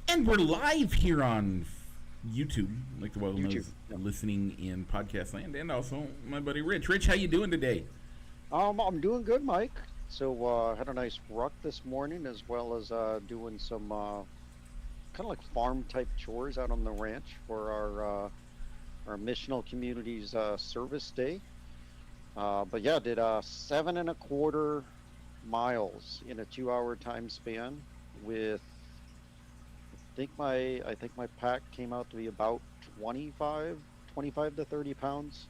And we're live here on YouTube, like the world YouTube. knows, Yep. listening in podcast land, and also my buddy Rich. Rich, how you doing today? I'm doing good, Mike. So had a nice ruck this morning, as well as doing some kind of like farm type chores out on the ranch for our missional community's service day. But yeah, did 7.25 miles in a 2 hour time span with I think my pack came out to be about 25 to 30 pounds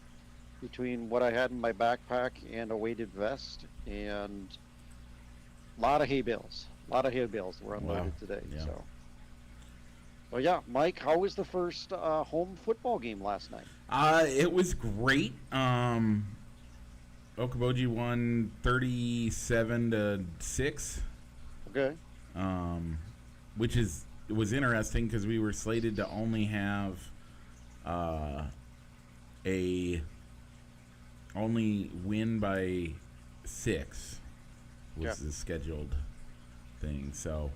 between what I had in my backpack and a weighted vest, and a lot of hay bales. A lot of hay bales were Wow. unloaded today. Yeah. So yeah, Mike, how was the first home football game last night? It was great. Okoboji won 37-6. Okay. Which it was interesting because we were slated to only have a only win by 6 was Yeah. the scheduled thing. So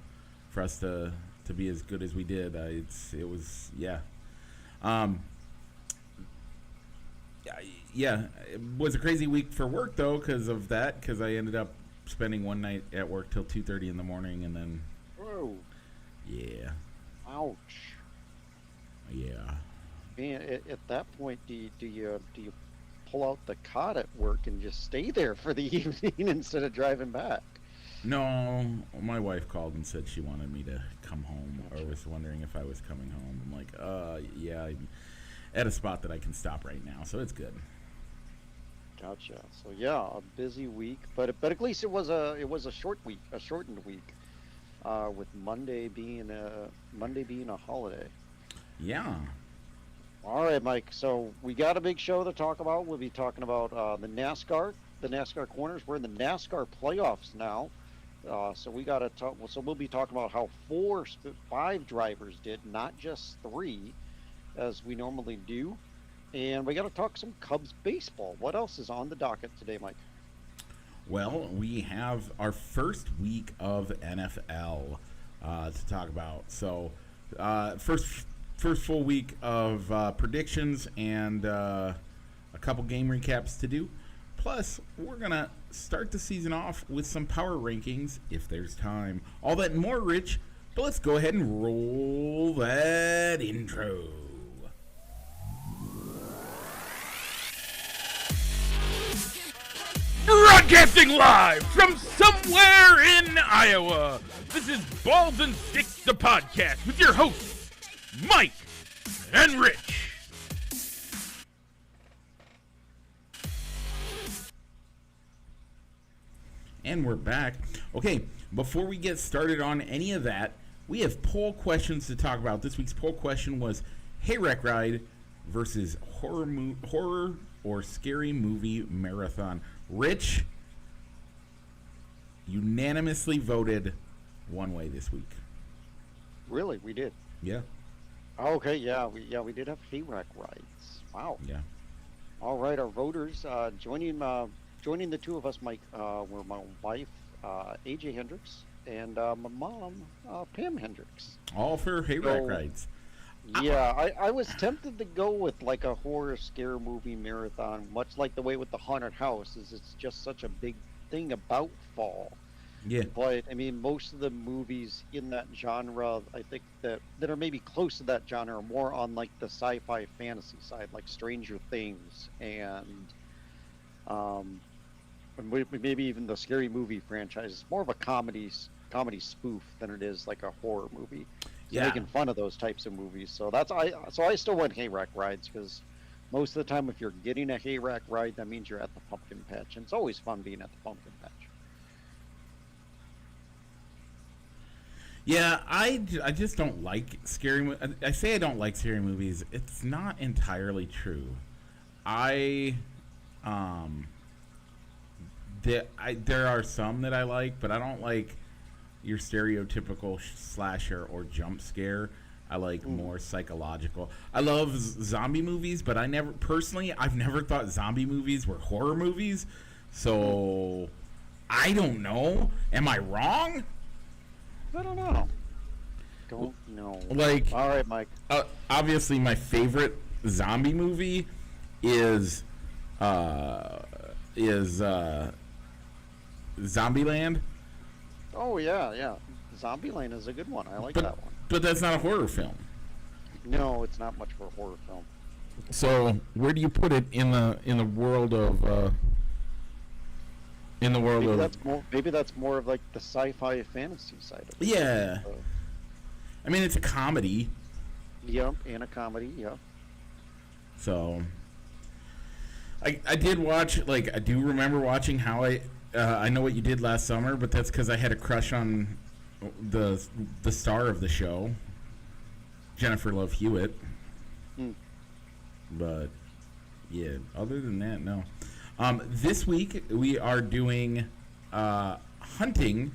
for us to be as good as we did, it was um, yeah. It was a crazy week for work though because of that. Because I ended up spending one night at work till 2:30 in the morning, and then Whoa. yeah, Ouch. yeah. Man, at that point, do you pull out the cot at work and just stay there for the evening instead of driving back? No, my wife called and said she wanted me to come home, or was wondering if I was coming home. I'm like, yeah, I'm at a spot that I can stop right now, so it's good. Gotcha. So yeah, a busy week, but at least it was a short week, a shortened week, with Monday being a holiday. Yeah. All right, Mike. So we got a big show to talk about. We'll be talking about the NASCAR corners. We're in the NASCAR playoffs now. So we got to talk. So we'll be talking about how five drivers did, not just three, as we normally do. And we got to talk some Cubs baseball. What else is on the docket today, Mike? Well, we have our first week of NFL to talk about. So, first full week of predictions and a couple game recaps to do. Plus, we're gonna start the season off with some power rankings if there's time. All that and more, Rich. But let's go ahead and roll that intro. Broadcasting live from somewhere in Iowa. This is Balls and Sticks, the podcast, with your hosts, Mike and Rich. And we're back. Okay, before we get started on any of that, we have poll questions to talk about. This week's poll question was Hayrek Ride versus horror or scary movie marathon. Rich unanimously voted one way this week. Really, we did. Yeah. Okay, we did have hayrack rides. Wow. Yeah. All right, our voters joining the two of us, Mike, were my wife, AJ Hendricks, and my mom, Pam Hendricks. All for Hayrek So, Rides. Yeah, I was tempted to go with like a horror scare movie marathon, much like the way with the haunted house, is it's just such a big thing about fall. Yeah. But I mean, most of the movies in that genre, I think that are maybe close to that genre, are more on like the sci-fi fantasy side, like Stranger Things and maybe even the Scary Movie franchise. It's more of a comedy spoof than it is like a horror movie. So Yeah. making fun of those types of movies. So I still went hayrack rides because most of the time, if you're getting a hayrack ride, that means you're at the pumpkin patch, and it's always fun being at the pumpkin patch. Yeah, I just don't like I say I don't like scary movies. It's not entirely true. I there are some that I like, but I don't like your stereotypical slasher or jump scare. I like more psychological. I love zombie movies, but I've never thought zombie movies were horror movies. So I don't know. Am I wrong? I don't know. Don't know. Like, All right, Mike. obviously, my favorite zombie movie is Zombieland. Oh yeah, yeah. Zombieland is a good one. I like But that one. but that's not a horror film. No, it's not much for a horror film. So where do you put it in the world of Maybe that's more of like the sci-fi fantasy side of it. Yeah. I mean, it's a comedy, Yep, and a comedy. Yeah. so I did watch, like, I do remember watching I Know What You Did Last Summer, but that's because I had a crush on the star of the show, Jennifer Love Hewitt. Hmm. But yeah, other than that, no. This week we are doing hunting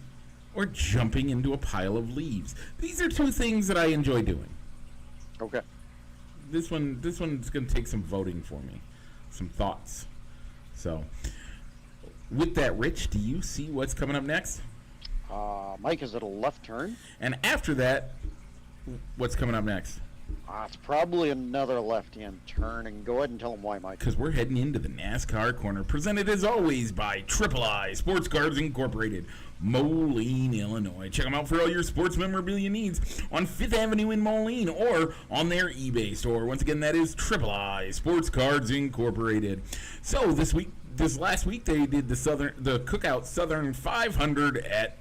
or jumping into a pile of leaves. These are two things that I enjoy doing. Okay. This one's going to take some voting for me, some thoughts. So, with that, Rich, do you see what's coming up next? Mike, is it a left turn? And after that, what's coming up next? It's probably another left-hand turn, and go ahead and tell them why, Mike. Because we're heading into the NASCAR Corner, presented as always by Triple I Sports Cars Incorporated, Moline, Illinois. Check them out for all your sports memorabilia needs on 5th Avenue in Moline or on their eBay store. Once again, that is Triple I Sports Cars Incorporated. So this last week, they did the Cookout Southern 500 at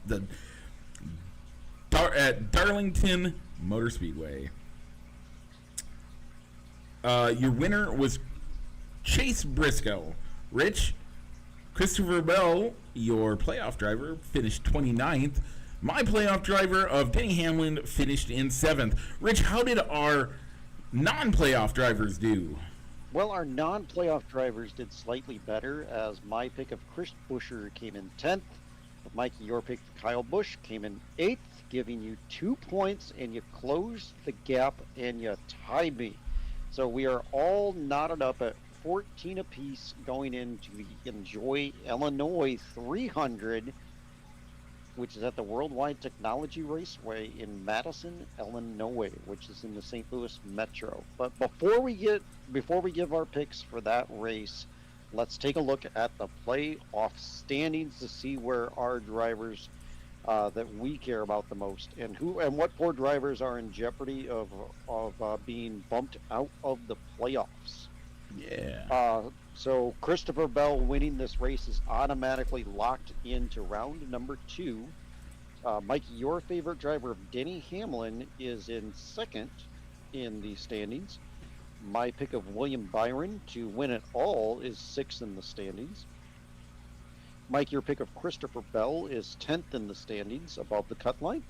Darlington Motor Speedway. Your winner was Chase Briscoe. Rich, Christopher Bell, your playoff driver, finished 29th. My playoff driver of Denny Hamlin finished in 7th. Rich, how did our non-playoff drivers do? Well, our non-playoff drivers did slightly better, as my pick of Chris Buescher came in 10th. Mikey, your pick of Kyle Busch came in 8th, giving you 2 points, and you closed the gap and you tied me. So we are all knotted up at 14 apiece going into the Enjoy Illinois 300, which is at the Worldwide Technology Raceway in Madison, Illinois, which is in the St. Louis Metro. But before we give our picks for that race, let's take a look at the playoff standings to see where our drivers that we care about the most, and what 4 drivers are in jeopardy of being bumped out of the playoffs. Yeah. So Christopher Bell winning this race is automatically locked into round number 2. Mikey, your favorite driver of Denny Hamlin is in 2nd in the standings. My pick of William Byron to win it all is 6th in the standings. Mike, your pick of Christopher Bell is 10th in the standings, above the cut line.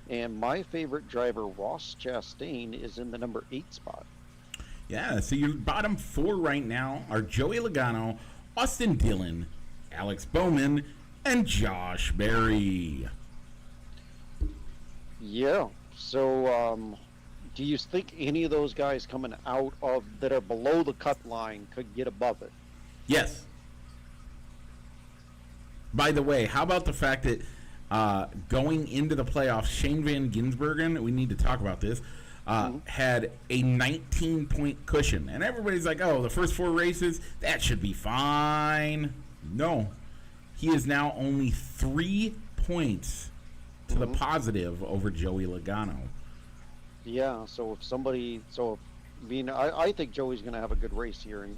And my favorite driver, Ross Chastain, is in the number 8 spot. Yeah, so your bottom 4 right now are Joey Logano, Austin Dillon, Alex Bowman, and Josh Berry. Yeah, so do you think any of those guys coming out of that are below the cut line could get above it? Yes. By the way, how about the fact that going into the playoffs, Shane Van Gisbergen, we need to talk about this, had a 19-point cushion. And everybody's like, oh, the first 4 races, that should be fine. No. He is now only 3 points to the positive over Joey Logano. Yeah, I think Joey's going to have a good race here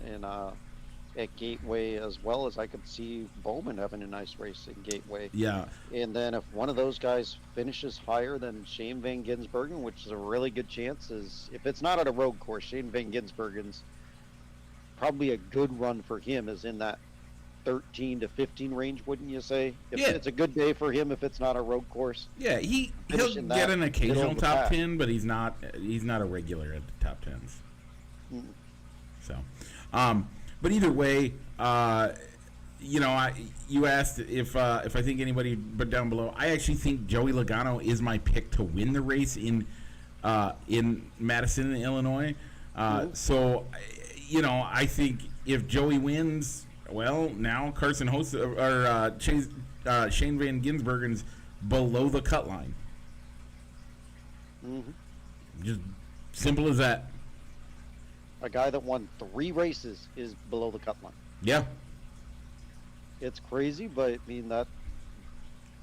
at Gateway, as well as I could see Bowman having a nice race in Gateway. Yeah. And then if one of those guys finishes higher than Shane Van Gisbergen, which is a really good chance, if it's not at a road course, Shane Van Gisbergen's probably a good run for him is in that 13 to 15 range, wouldn't you say? It's a good day for him if it's not a road course. Yeah, he'll get an occasional top 10, but he's not a regular at the top 10s. Mm. So, but either way, you asked if I think anybody but down below. I actually think Joey Logano is my pick to win the race in Madison, Illinois. So, I think if Joey wins, well, now Carson Host or Shane Van Gisbergen's below the cut line. Hmm. Just simple as that. A guy that won 3 races is below the cut line. Yeah. It's crazy, but I mean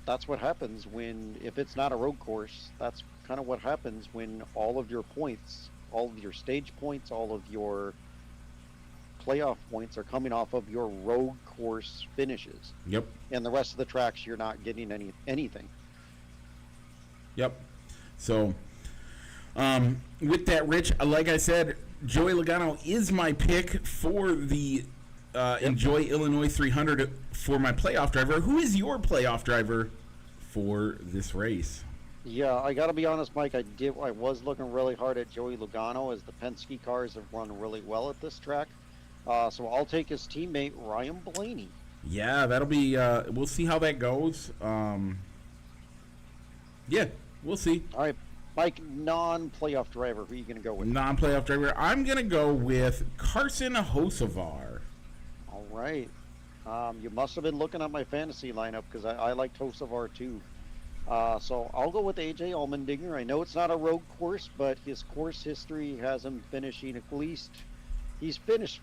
that's what happens when, if it's not a road course, that's kind of what happens when all of your points, all of your stage points, all of your playoff points are coming off of your road course finishes. Yep. And the rest of the tracks, you're not getting anything. Yep. So, with that, Rich, like I said, Joey Logano is my pick for the Enjoy Illinois 300 for my playoff driver. Who is your playoff driver for this race? Yeah, I got to be honest, Mike. I was looking really hard at Joey Logano, as the Penske cars have run really well at this track. So I'll take his teammate Ryan Blaney. Yeah, that'll be. We'll see how that goes. Yeah, we'll see. All right, Mike, non-playoff driver. Who are you going to go with? Non-playoff driver. I'm gonna go with Carson Hocevar. All right. You must have been looking at my fantasy lineup, because I liked Hocevar too. So I'll go with AJ Allmendinger. I know it's not a road course, but his course history has him finishing at least. He's finished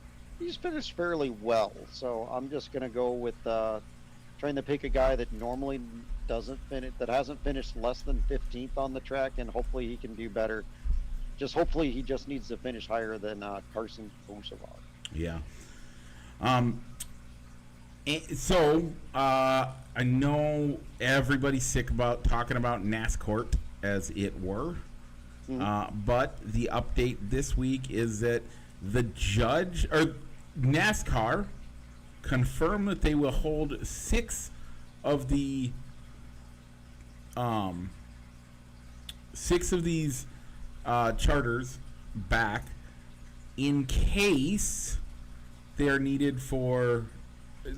fairly well. So I'm just gonna go with trying to pick a guy that normally doesn't finish, that hasn't finished less than 15th on the track, and hopefully he can do better. Hopefully he just needs to finish higher than Carson Hocevar. Yeah. So I know everybody's sick about talking about NASCAR, as it were. But the update this week is that the judge, or NASCAR, confirmed that they will hold 6 of the 6 of these charters back in case they are needed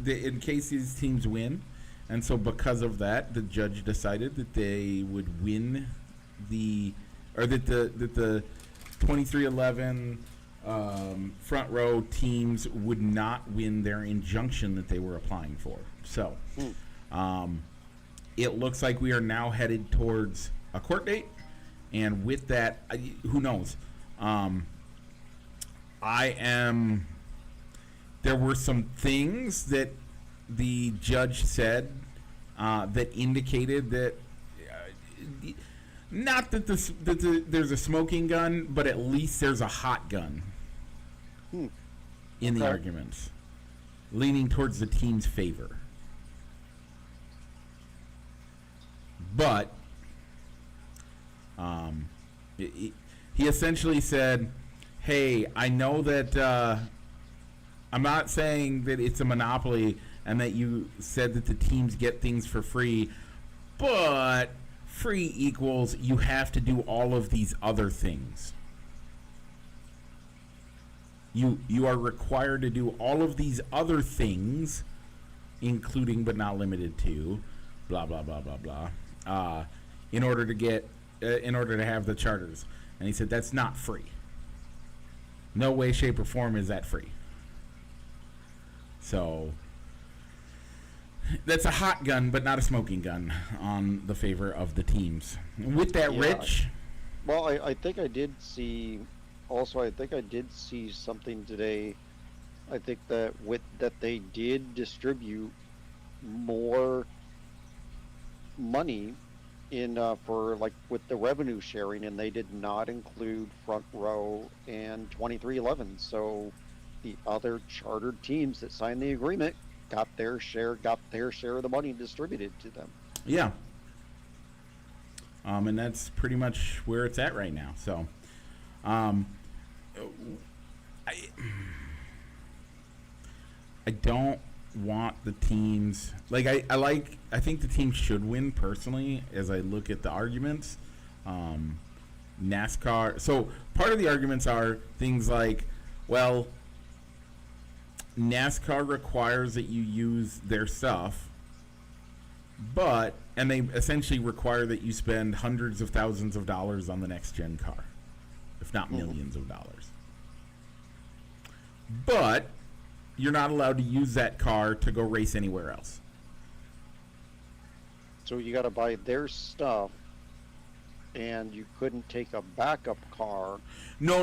in case these teams win. And so because of that, the judge decided that they would win that the 2311 front row teams would not win their injunction that they were applying for. So it looks like we are now headed towards a court date, and with that, who knows? There were some things that the judge said that indicated that not that there's a smoking gun, but at least there's a hot gun in the arguments, leaning towards the team's favor. But he essentially said, hey, I know that I'm not saying that it's a monopoly and that you said that the teams get things for free, but free equals you have to do all of these other things. You are required to do all of these other things, including but not limited to, blah blah blah blah blah, in order to have the charters. And he said that's not free. No way, shape, or form is that free. So that's a hot gun, but not a smoking gun on the favor of the teams. With that, yeah. Rich? Well, I think I did see. Also, I think I did see something today. I think that they did distribute more money in for, like, with the revenue sharing, and they did not include front row and 2311. So the other chartered teams that signed the agreement got their share of the money distributed to them. Yeah. And that's pretty much where it's at right now. So, I don't want the teams, like, I think the teams should win personally as I look at the arguments. NASCAR, so part of the arguments are things like, well, NASCAR requires that you use their stuff, and they essentially require that you spend hundreds of thousands of dollars on the next gen car, if not millions of dollars. But you're not allowed to use that car to go race anywhere else. So you got to buy their stuff and you couldn't take a backup car. No.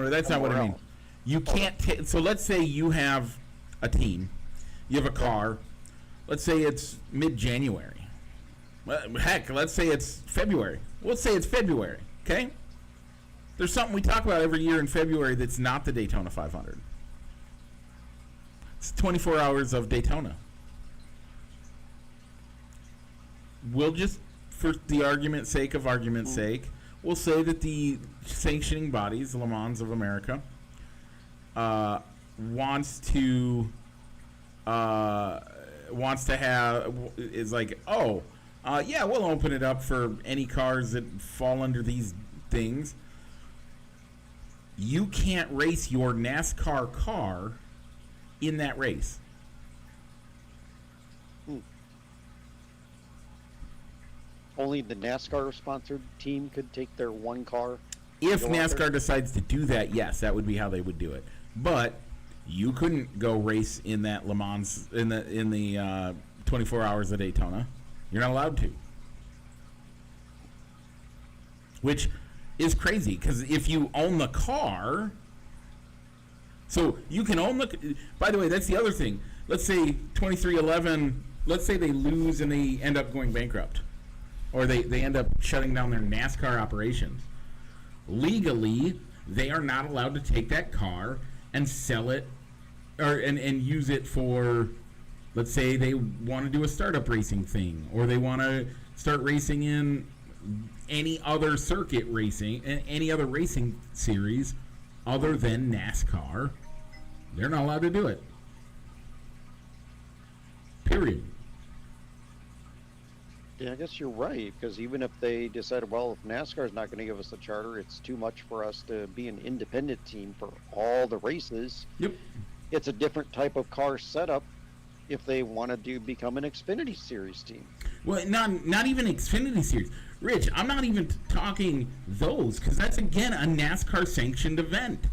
That's not what I mean. Else. You can't take. So let's say you have a team, you have a car. Let's say it's mid-January. Well, heck, let's say it's February. Let's say it's February. Okay. There's something we talk about every year in February that's not the Daytona 500. It's 24 hours of Daytona. We'll just, for the argument's sake of argument's sake, we'll say that the sanctioning bodies, Le Mans of America, wants to have, is like, yeah, we'll open it up for any cars that fall under these things. You can't race your NASCAR car in that race. Only the NASCAR sponsored team could take their one car. If NASCAR decides to do that, yes, that would be how they would do it. But you couldn't go race in that Le Mans in the 24 hours of Daytona. You're not allowed to. Which is crazy, because if you own the car, so you can own the. By the way, that's the other thing. Let's say 2311. Let's say they lose and they end up going bankrupt, or they end up shutting down their NASCAR operations. Legally, they are not allowed to take that car and sell it, and use it for. Let's say they want to do a startup racing thing, or they want to start racing in any other circuit racing, any other racing series other than NASCAR. They're not allowed to do it. Period. Yeah, I guess you're right, because even if they decided, well, if NASCAR's not going to give us a charter, it's too much for us to be an independent team for all the races. Yep. It's a different type of car setup if they want to become an Xfinity Series team. Well, not even Xfinity Series. Rich, I'm not even talking those, because that's, again, a NASCAR sanctioned event.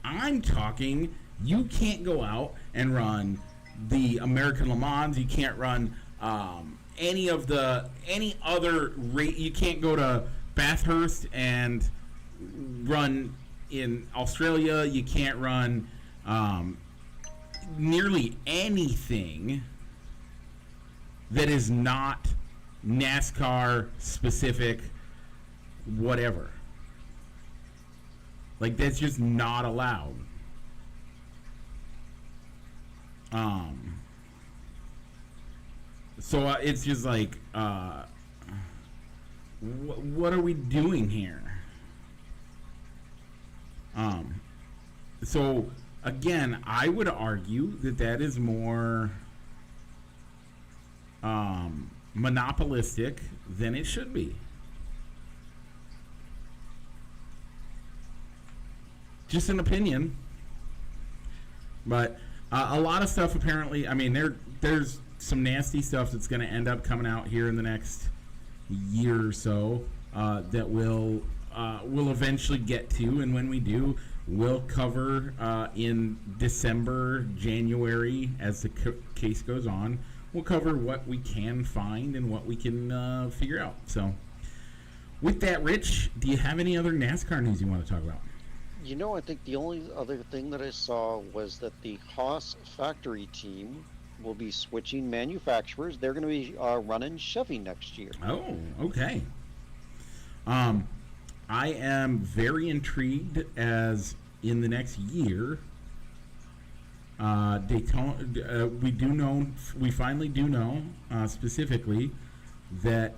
I'm talking, you can't go out and run the American Le Mans. You can't run any other race. You can't go to Bathurst and run in Australia. You can't run nearly anything that is not NASCAR specific, whatever. Like, that's just not allowed. So it's just like, what are we doing here? So again, I would argue that is more monopolistic than it should be. Just an opinion. But a lot of stuff apparently, I mean, there's some nasty stuff that's going to end up coming out here in the next year or so that we'll eventually get to, and when we do, we'll cover in December, January, as the case goes on. We'll cover what we can find and what we can figure out. So, with that, Rich, do you have any other NASCAR news you want to talk about? You know, I think the only other thing that I saw was that the Haas factory team will be switching manufacturers. They're going to be running Chevy next year. Oh, okay. I am very intrigued, as in the next year, Daytona. We finally do know specifically that.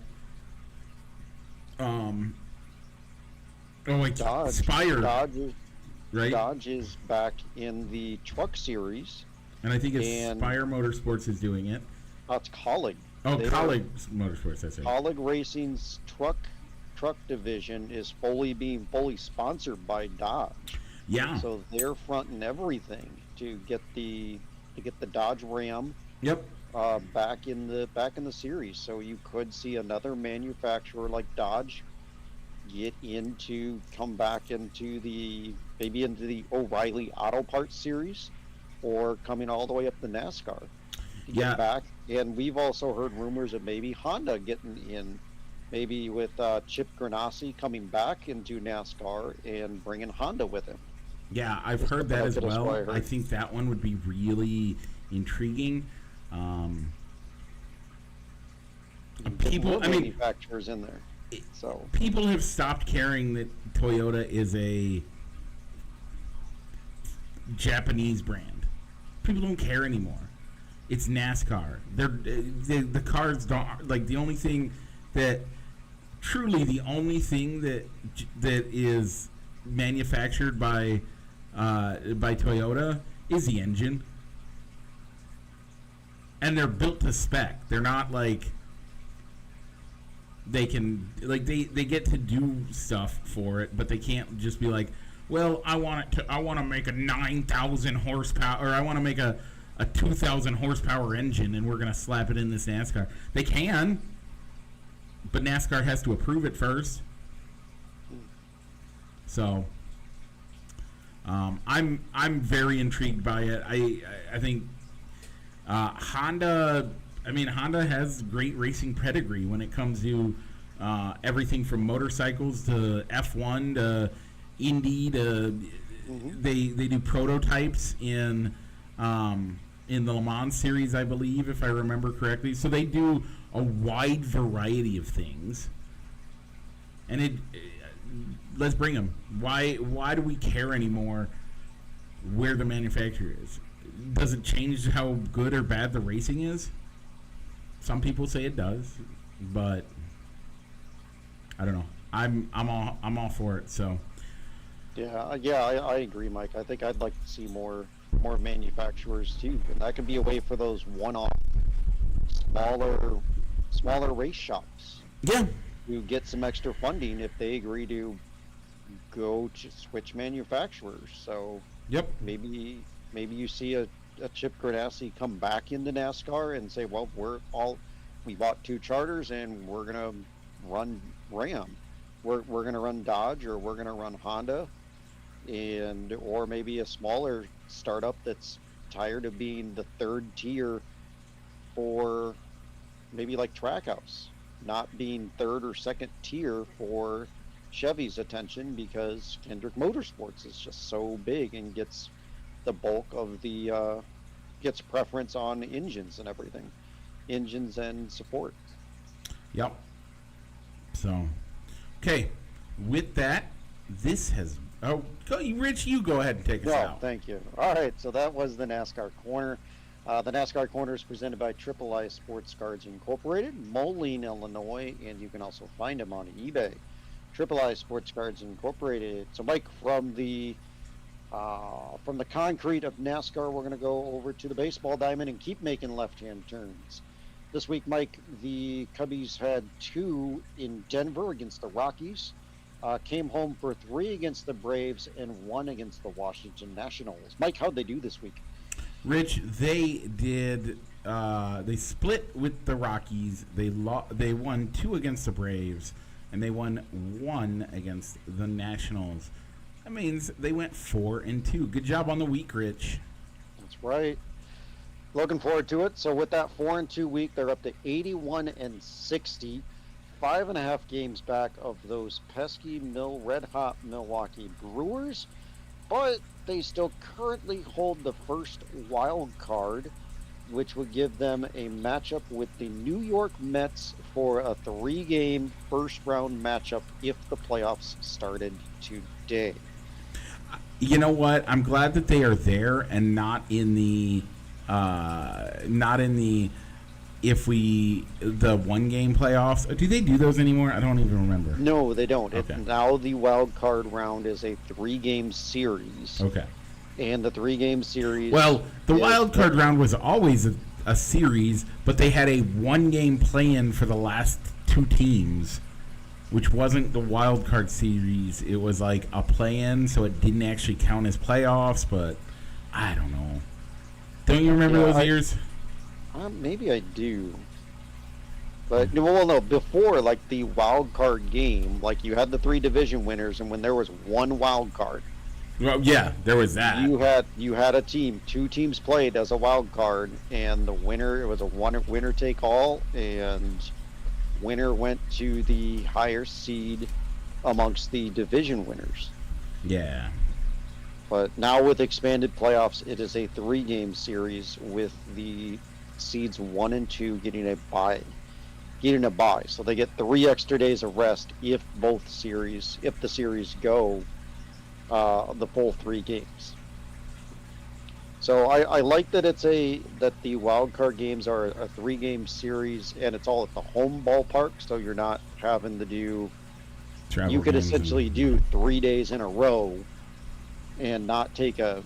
Spire. Right? Dodge is back in the truck series. And I think it's Spire Motorsports is doing it. It's Colleague. Oh, Colleague Motorsports, that's right. Colleague Racing's truck division is being fully sponsored by Dodge. Yeah. So they're fronting everything to get the Dodge Ram. Yep. Back in the series. So you could see another manufacturer like Dodge come back into the O'Reilly Auto Parts series, or coming all the way up to NASCAR to get back. And we've also heard rumors of maybe Honda getting in maybe with Chip Ganassi coming back into NASCAR and bringing Honda with him. Yeah, I've Just heard the that as Bucket is what I well. heard. I think that one would be really intriguing. Um, people, More I mean, manufacturers in there. So people have stopped caring that Toyota is a Japanese brand. People don't care anymore. It's NASCAR. The cars don't like the only thing that truly the only thing that is manufactured by Toyota is the engine, and they're built to spec. They're not like they get to do stuff for it, but they can't just be like, well, I want to make a 9,000 horsepower, or I want to make a 2,000 horsepower engine, and we're gonna slap it in this NASCAR. They can, but NASCAR has to approve it first. So I'm very intrigued by it. I think Honda. I mean, Honda has great racing pedigree when it comes to everything from motorcycles to F1 to Indy to they do prototypes in the Le Mans series, I believe, if I remember correctly. So they do a wide variety of things, and let's bring them. Why do we care anymore where the manufacturer is? Does it change how good or bad the racing is? Some people say it does, but I don't know. I'm all for it. So I agree, Mike. I think I'd like to see more manufacturers too, and that could be a way for those one-off smaller race shops. Yeah, to get some extra funding if they agree to go to switch manufacturers. So yep. maybe you see a Chip Ganassi come back into NASCAR and say, well, we bought 2 charters and we're gonna run Ram, we're gonna run Dodge, or we're gonna run Honda, or maybe a smaller startup that's tired of being the third tier for maybe like Trackhouse, not being third or second tier for Chevy's attention, because Hendricks Motorsports is just so big and gets the bulk of the gets preference on engines and everything, engines and support. Yep. So, okay. With that, this has Rich, you go ahead and take us out. Thank you. All right, so that was the NASCAR Corner. The NASCAR Corner is presented by Triple I Sports Cards Incorporated, Moline, Illinois, and you can also find them on eBay. Triple I Sports Cards Incorporated. So, Mike, from the concrete of NASCAR, we're going to go over to the baseball diamond and keep making left-hand turns. This week, Mike, the Cubbies had 2 in Denver against the Rockies, came home for 3 against the Braves, and 1 against the Washington Nationals. Mike, how'd they do this week? Rich, they did. They split with the Rockies. They won 2 against the Braves, and they won 1 against the Nationals. That means they went 4-2. Good job on the week, Rich. That's right. Looking forward to it. So with that 4-2 week, they're up to 81-60, 5.5 games back of those pesky red-hot Milwaukee Brewers, but they still currently hold the first wild card, which would give them a matchup with the New York Mets for a 3-game first-round matchup if the playoffs started today. You know what? I'm glad that they are there and not in the the 1-game playoffs. Do they do those anymore? I don't even remember. No, they don't. Okay. Now the wild card round is a 3-game series. Okay. And the 3-game series. Well, the wild card round was always a series, but they had a 1-game play-in for the last 2 teams, which wasn't the wild card series. It was like a play-in, so it didn't actually count as playoffs. But I don't know. Don't you remember those years? Maybe I do. But no. Before, like the wild card game, like you had the 3 division winners, and when there was 1 wild card. Well, yeah, there was that. You had a team. 2 teams played as a wild card, and the winner, it was a winner take all, and winner went to the higher seed amongst the division winners. Yeah. But now with expanded playoffs, it is a 3-game series with the seeds 1 and 2 getting a bye. So they get 3 extra days of rest if the series go the full 3 games. So I like that that the wild card games are a 3-game series, and it's all at the home ballpark, so you're not having to do. Travel You could games essentially do 3 days in a row, and not take a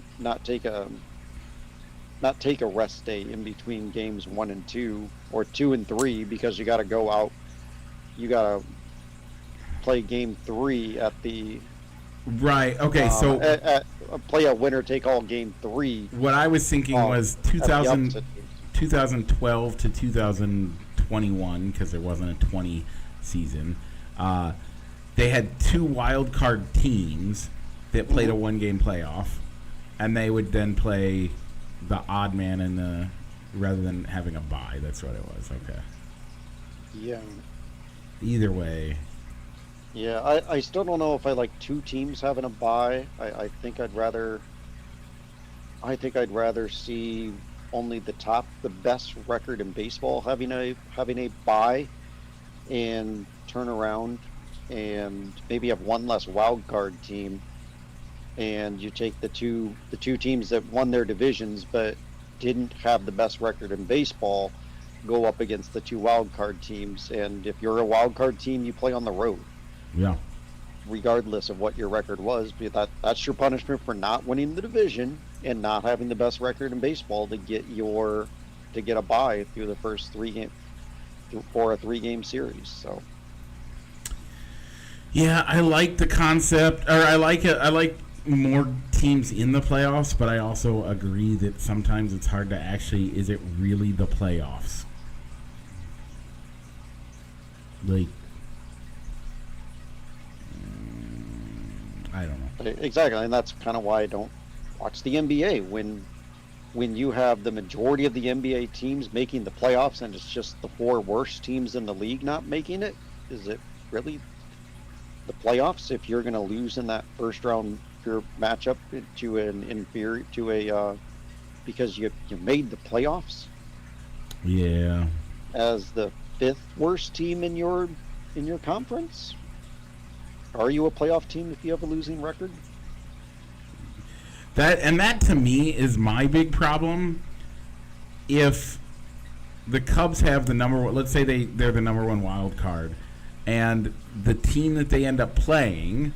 rest day in between games 1 and 2 or 2 and 3, because you got to go out. You got to play game 3 at the. Right. Okay. So play a winner take all game 3. what I was thinking was 2012 to 2021, because there wasn't a 20 season. They had 2 wild card teams that played a 1-game playoff, and they would then play the odd man rather than having a bye. That's what it was. Okay. Yeah. Either way. Yeah, I still don't know if I like 2 teams having a bye. I think I'd rather see only the best record in baseball having a bye, and turn around and maybe have 1 less wild card team, and you take the two teams that won their divisions but didn't have the best record in baseball go up against the 2 wild card teams, and if you're a wild card team, you play on the road. Yeah. Regardless of what your record was, because that's your punishment for not winning the division and not having the best record in baseball to get a bye through the first 3 game for a 3-game series. So Yeah, I like the concept, or I like it. I like more teams in the playoffs, but I also agree that sometimes it's hard to actually. Is it really the playoffs? Like, I don't know. exactly, and that's kind of why I don't watch the NBA when you have the majority of the NBA teams making the playoffs and it's just the 4 worst teams in the league not making it. Is it really the playoffs if you're going to lose in that first round your matchup to an inferior because you made the playoffs? Yeah. As the 5th worst team in your conference? Are you a playoff team if you have a losing record? That to me is my big problem. If the Cubs have the number one, let's say they're the number 1 wild card, and the team that they end up playing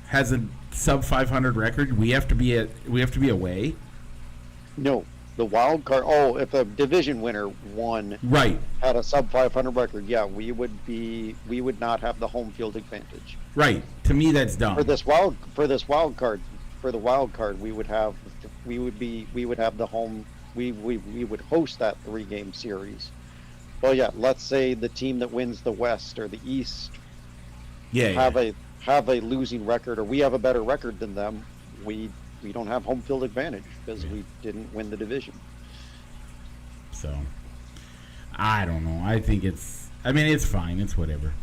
has a sub 500 record, we have to be away. No, the wild card. Oh, if a division winner right had a sub 500 record, yeah, we would not have the home field advantage. Right. To me, that's dumb. For the wild card, we would have the home. We would host that 3-game series. Well, yeah. Let's say the team that wins the West or the East, have a losing record, or we have a better record than them. We don't have home field advantage because we didn't win the division. So, I don't know. I think it's fine. It's whatever.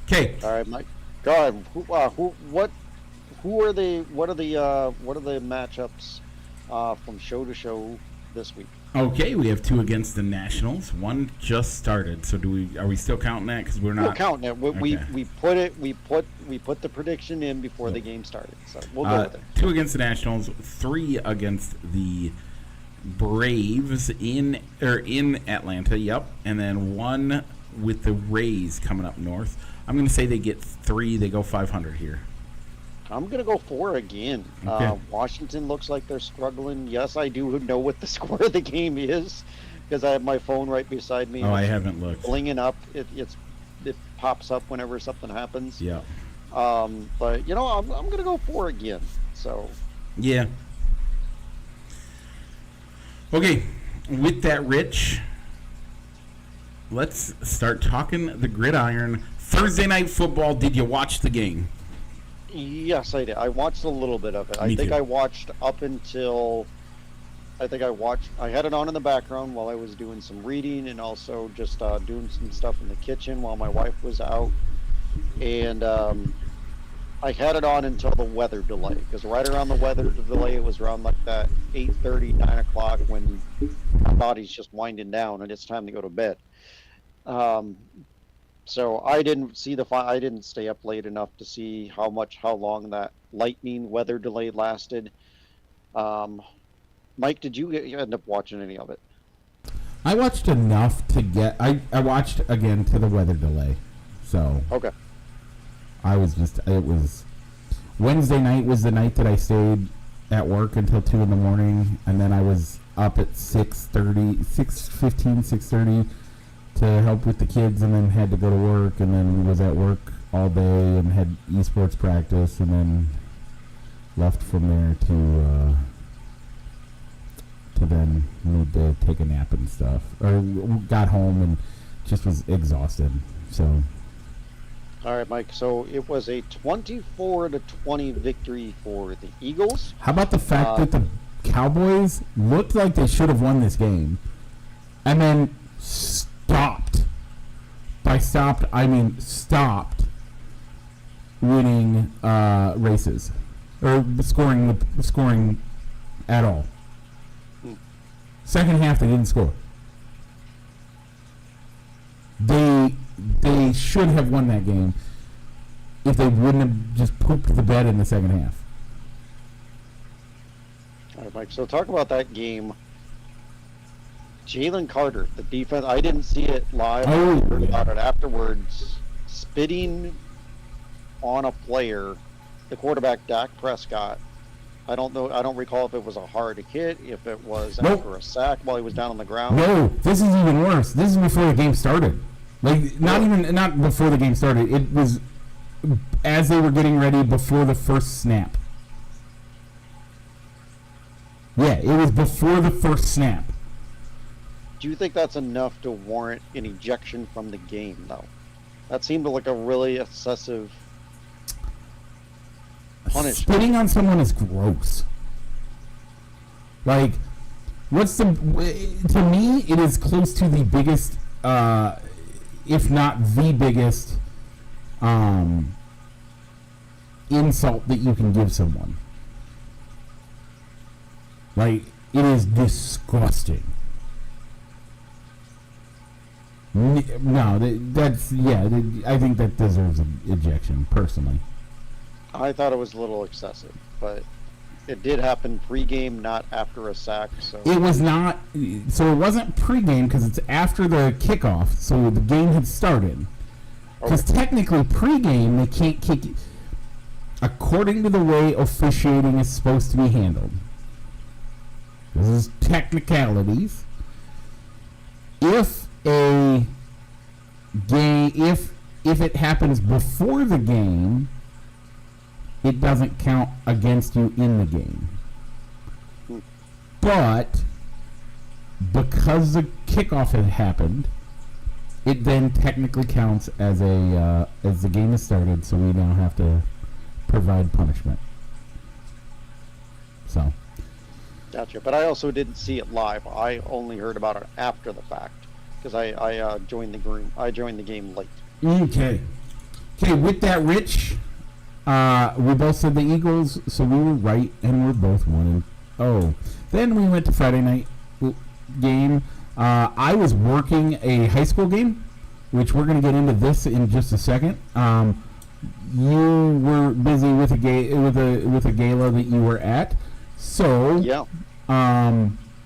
Okay. All right, Mike. Go ahead. What are the matchups from show to show this week? Okay, we have 2 against the Nationals. 1 just started. So are we still counting that? Because we're not. We're counting it. We put the prediction in before the game started. So we'll go with it. 2 against the Nationals, 3 against the Braves in Atlanta. Yep, and then 1 with the Rays coming up north. I'm going to say they get 3. They go 500 here. I'm going to go 4 again. Okay. Washington looks like they're struggling. Yes, I do know what the score of the game is because I have my phone right beside me. Oh, I haven't looked. Blinging up. It pops up whenever something happens. Yeah. But, I'm going to go 4 again. So. Yeah. Okay. With that, Rich, let's start talking the gridiron. Thursday Night Football. Did you watch the game? Yes, I did. I watched a little bit of it. Me I think too. I watched up until I think I had it on in the background while I was doing some reading and also just doing some stuff in the kitchen while my wife was out. And I had it on until the weather delay, because right around the weather delay, it was around like that 8:30, 9 o'clock when my body's just winding down and it's time to go to bed. Um, so I didn't see I didn't stay up late enough to see how long that lightning weather delay lasted. Mike, did you end up watching any of it? I watched enough to get. I watched again to the weather delay, so Okay. I was just. It was Wednesday night was the night that I stayed at work until 2 in the morning, and then I was up at 6:30 to help with the kids, and then had to go to work, and then was at work all day and had esports practice, and then left from there to then need to take a nap and stuff, or got home and just was exhausted. So. All right, Mike. So it was a 24-20 victory for the Eagles. How about the fact that the Cowboys looked like they should have won this game, and then stopped. By stopped, I mean stopped winning races or scoring at all. Second half, they didn't score. They should have won that game if they wouldn't have just pooped the bed in the second half. All right, Mike. So talk about that game. Jalen Carter, the defense. I didn't see it live. I heard about it afterwards. Spitting on a player, the quarterback Dak Prescott. I don't know. I don't recall if it was a hard hit, if it was after a sack while he was down on the ground. No, this is even worse. This is before the game started. Like not before the game started. It was as they were getting ready before the first snap. Yeah, it was before the first snap. Do you think that's enough to warrant an ejection from the game, though? That seemed like a really excessive punishment. Spitting on someone is gross. Like, to me, it is close to the biggest, if not the biggest, insult that you can give someone. Like, it is disgusting. No, that's I think that deserves an ejection, personally. I thought it was a little excessive, but it did happen pre-game, not after a sack. So it was not. So it wasn't pre-game because it's after the kickoff. So the game had started. Because technically, pre-game they can't kick. According to the way officiating is supposed to be handled, this is technicalities. If a game, if it happens before the game, it doesn't count against you in the game. But because the kickoff had happened, it then technically counts as as the game has started. So we now have to provide punishment. So. Gotcha. But I also didn't see it live. I only heard about it after the fact because I joined the game. I joined the game late. Okay. With that, Rich, we both said the Eagles, so we were right, and we're both 1-0. Then we went to Friday night game. I was working a high school game, which we're going to get into this in just a second. You were busy with a gala that you were at. So yeah,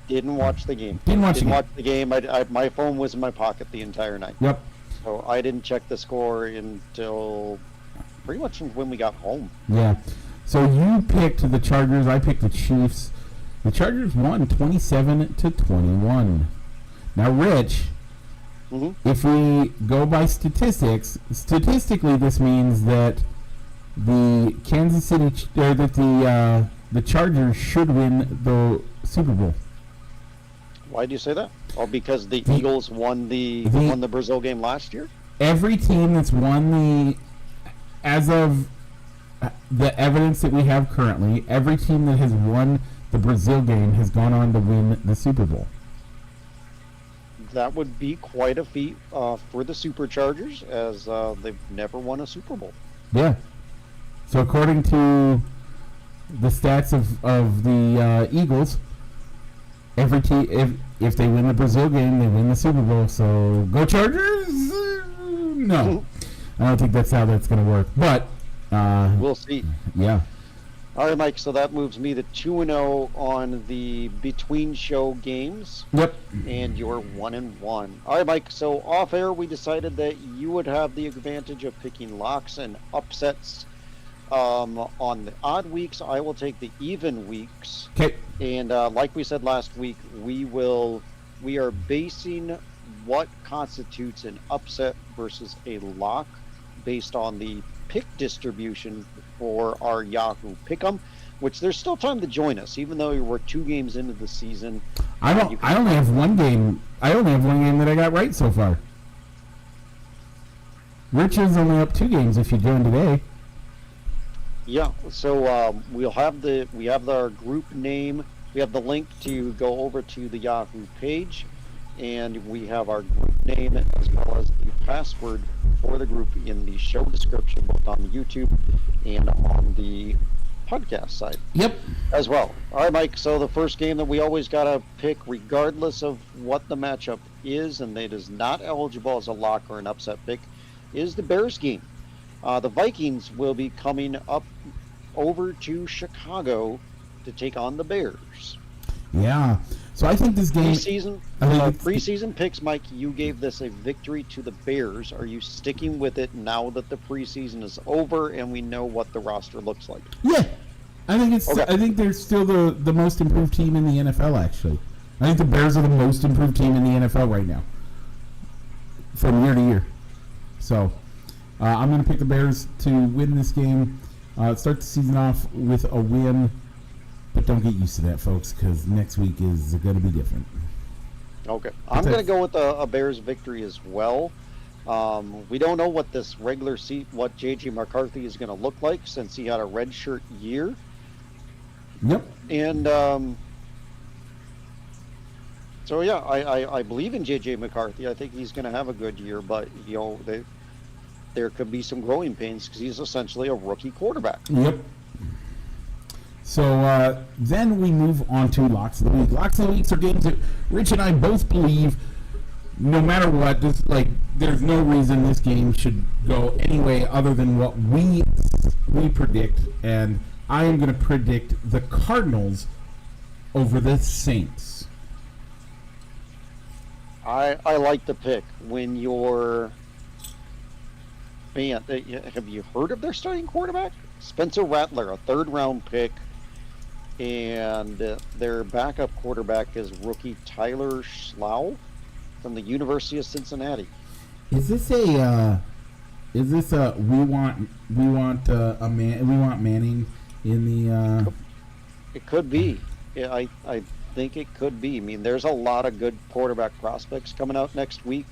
didn't watch the game. Didn't watch the game. My phone was in my pocket the entire night. Yep. So I didn't check the score until pretty much when we got home. Yeah. So you picked the Chargers. I picked the Chiefs. The Chargers won 27-21. Now, Rich, if we go by statistically, this means that the Kansas City the Chargers should win the Super Bowl. Why do you say that? Oh, because the Eagles won the Brazil game last year? Every team that's won as of the evidence that we have currently, every team that has won the Brazil game has gone on to win the Super Bowl. That would be quite a feat for the Superchargers, as they've never won a Super Bowl. Yeah. So according to the stats of the Eagles, every team, if they win the Brazil game, they win the Super Bowl. So go Chargers! No, I don't think that's how that's going to work. But We'll see. Yeah. All right, Mike. So that moves me to 2-0 on the between show games. Yep. And you're 1-1. All right, Mike. So off air, we decided that you would have the advantage of picking locks and upsets. On the odd weeks, I will take the even weeks. Okay. And like we said last week, we are basing what constitutes an upset versus a lock based on the pick distribution for our Yahoo Pick'em, which there's still time to join us, even though we're 2 games into the season. I only have one game. I only have one game that I got right so far. Rich is only up 2 games if you join today. Yeah, so we have our group name. We have the link to go over to the Yahoo page, and we have our group name as well as the password for the group in the show description, both on the YouTube and on the podcast side. Yep. As well. All right, Mike. So the first game that we always gotta pick, regardless of what the matchup is, and it is not eligible as a lock or an upset pick, is the Bears game. The Vikings will be coming up over to Chicago to take on the Bears. Yeah. So I think this game. Preseason picks, Mike, you gave this a victory to the Bears. Are you sticking with it now that the preseason is over and we know what the roster looks like? Yeah. I think it's. Okay. I think they're still the most improved team in the NFL. Actually, I think the Bears are the most improved team in the NFL right now, from year to year. So. I'm going to pick the Bears to win this game. Start the season off with a win, but don't get used to that, folks, because next week is going to be different. Okay. I'm going to go with a Bears victory as well. We don't know what this regular seat, what J.J. McCarthy is going to look like since he had a redshirt year. Yep. And so, yeah, I believe in J.J. McCarthy. I think he's going to have a good year, but, you know, there could be some growing pains because he's essentially a rookie quarterback. Yep. So then we move on to Locks of the Week. Locks of the Week are games that Rich and I both believe, no matter what, there's no reason this game should go any way other than what we predict. And I am going to predict the Cardinals over the Saints. I like the pick when you're... Man, have you heard of their starting quarterback? Spencer Rattler, a 3rd-round pick, and their backup quarterback is rookie Tyler Schlau from the University of Cincinnati. Is this a we want Manning in the? It could be. Yeah, I think it could be. I mean, there's a lot of good quarterback prospects coming out next week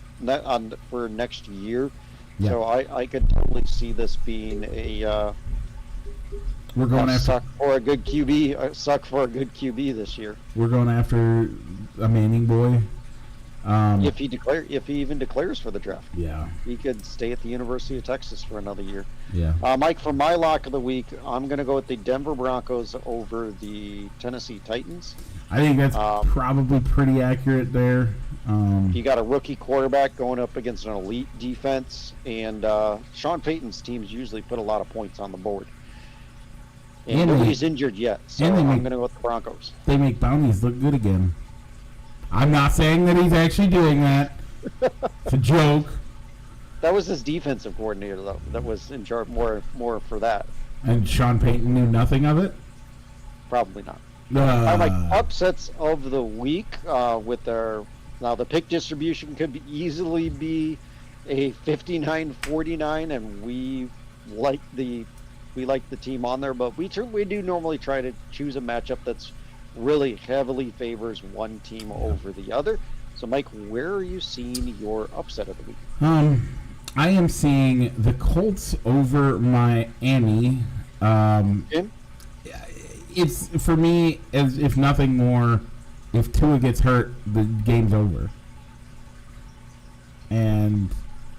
for next year. Yeah. So I could totally see this being we're going after suck for a good QB this year. We're going after a Manning boy. If he even declares for the draft. Yeah. He could stay at the University of Texas for another year. Yeah. Mike, for my lock of the week, I'm going to go with the Denver Broncos over the Tennessee Titans. I think that's probably pretty accurate there. You got a rookie quarterback going up against an elite defense, and Sean Payton's teams usually put a lot of points on the board. And nobody's injured yet, so I'm going to go with the Broncos. They make bounties look good again. I'm not saying that he's actually doing that. It's a joke. That was his defensive coordinator, though. That was in charge more for that. And Sean Payton knew nothing of it? Probably not. I like upsets of the week with their... Now, the pick distribution could easily be a 59-49, and we like the team on there, but we do normally try to choose a matchup that's really heavily favors one team over the other. So, Mike, where are you seeing your upset of the week? I am seeing the Colts over Miami. it's for me, as if nothing more, if Tua gets hurt, the game's over. And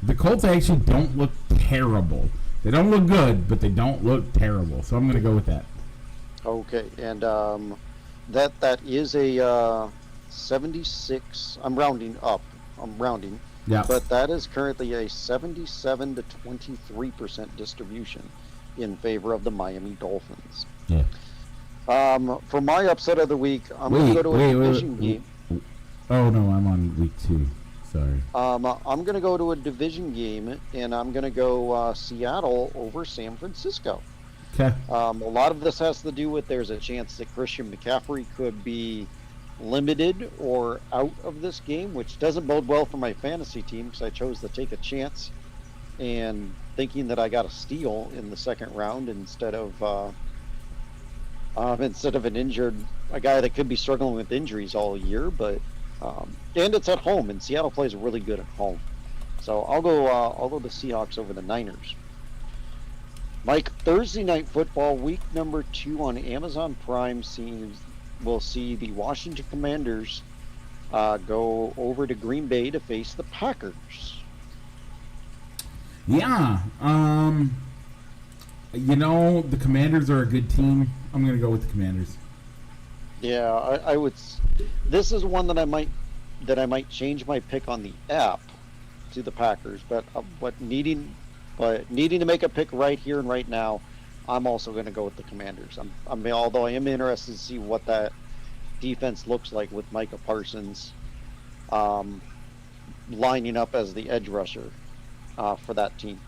the Colts actually don't look terrible. They don't look good, but they don't look terrible. So I'm going to go with that. Okay, and that is a 76. I'm rounding up. Yeah. But that is currently a 77 to 23% distribution in favor of the Miami Dolphins. Yeah. For my upset of the week, I'm going to go to a division game. Oh no, I'm on week 2. Sorry. I'm going to go to a division game, and I'm going to go Seattle over San Francisco. Okay. A lot of this has to do with there's a chance that Christian McCaffrey could be limited or out of this game, which doesn't bode well for my fantasy team because I chose to take a chance and thinking that I got a steal in the second round instead of a guy that could be struggling with injuries all year. But and it's at home, and Seattle plays really good at home, so I'll go the Seahawks over the Niners. Mike, Thursday night football, week number 2 on Amazon Prime we'll see the Washington Commanders go over to Green Bay to face the Packers. Yeah. The Commanders are a good team. I'm going to go with the Commanders. Yeah, I would. This is one that I might change my pick on the app to the Packers, but needing to make a pick right here and right now, I'm also going to go with the Commanders. Although I am interested to see what that defense looks like with Micah Parsons lining up as the edge rusher for that team.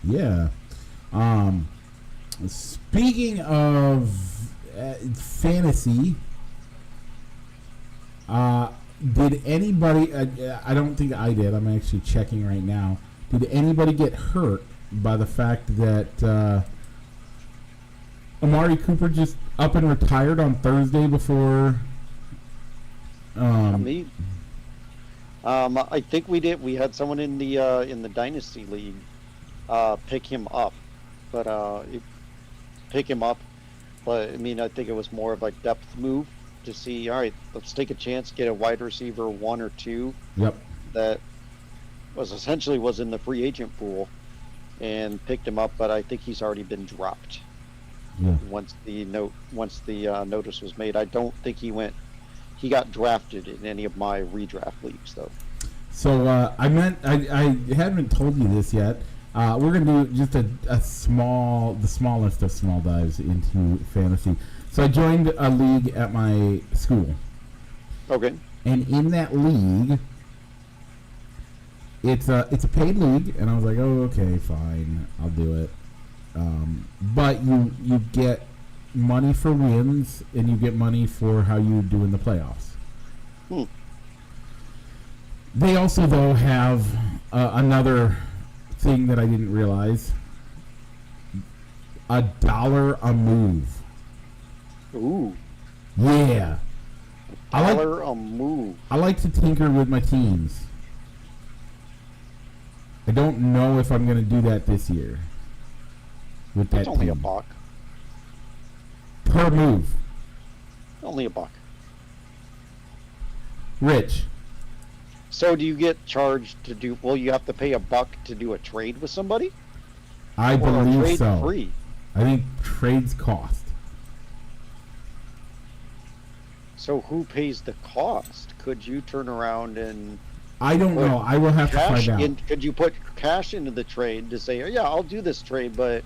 Yeah. Speaking of fantasy, did anybody? I don't think I did. I'm actually checking right now. Did anybody get hurt by the fact that Amari Cooper just up and retired on Thursday before? Me. I think we did. We had someone in the Dynasty League pick him up, but I mean, I think it was more of a depth move to see. All right, let's take a chance, get a wide receiver 1 or 2. Yep. That was in the free agent pool, and picked him up. But I think he's already been dropped. Yeah. Once the notice was made, I don't think he got drafted in any of my redraft leagues though. So I haven't told you this yet. We're gonna do just the smallest of small dives into fantasy. So I joined a league at my school. Okay. And in that league, it's a paid league, and I was like, oh, okay, fine, I'll do it. But you get money for wins, and you get money for how you do in the playoffs. They also, though, have another thing that I didn't realize. $1 a move. Ooh. Yeah. $1 a move. I like to tinker with my teams. I don't know if I'm going to do that this year. With that It's only team. $1 per move. Only $1. Rich. So do you get charged to do? Will you have to pay $1 to do a trade with somebody? I Or believe a trade so. free? I think trades cost. So who pays the cost? Could you turn around and? I don't know. I will have to find out. Could you put cash into the trade to say, yeah, I'll do this trade, but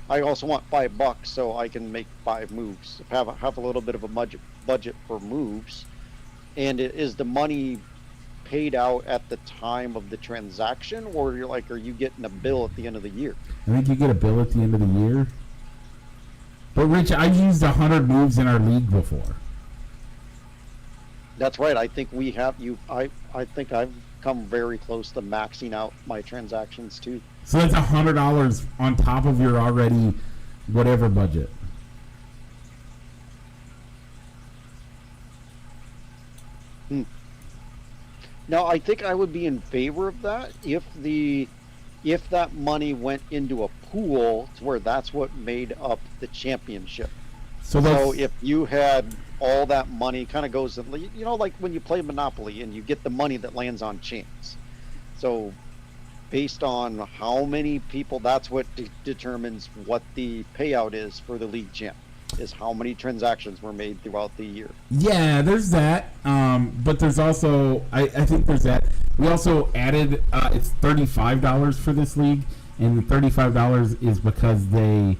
I also want $5 so I can make 5 moves. Have a little bit of a budget for moves, and is the money paid out at the time of the transaction, or are you getting a bill at the end of the year? I think you get a bill at the end of the year. But Rich, I've used 100 moves in our league before. That's right. I think we have you. I think I've come very close to maxing out my transactions too. So that's $100 on top of your already whatever budget. Now, I think I would be in favor of that if that money went into a pool to where that's what made up the championship. So So if you had all that money, kind of goes, like when you play Monopoly and you get the money that lands on chance. So based on how many people, that's what determines what the payout is for the league gem, is how many transactions were made throughout the year. yeah, there's that. But there's also I think there's that. We also added it's $35 for this league, and the $35 is because you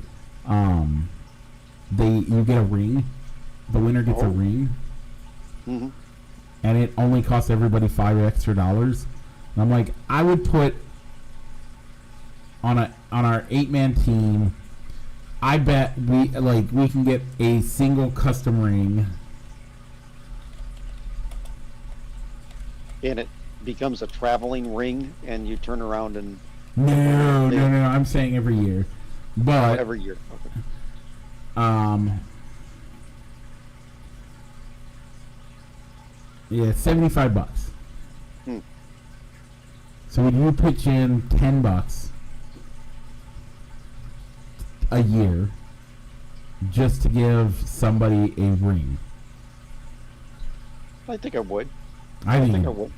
get a ring. The winner gets a ring, Mm-hmm. and it only costs everybody $5 extra. And I'm like, I would put on our 8-man team. I bet we can get a single custom ring, And it becomes a traveling ring, and you turn around and No. I'm saying every year, but every year. Okay. Yeah, $75. Hmm. So when you pitch in $10 a year just to give somebody a ring, I think I would. I think I think would.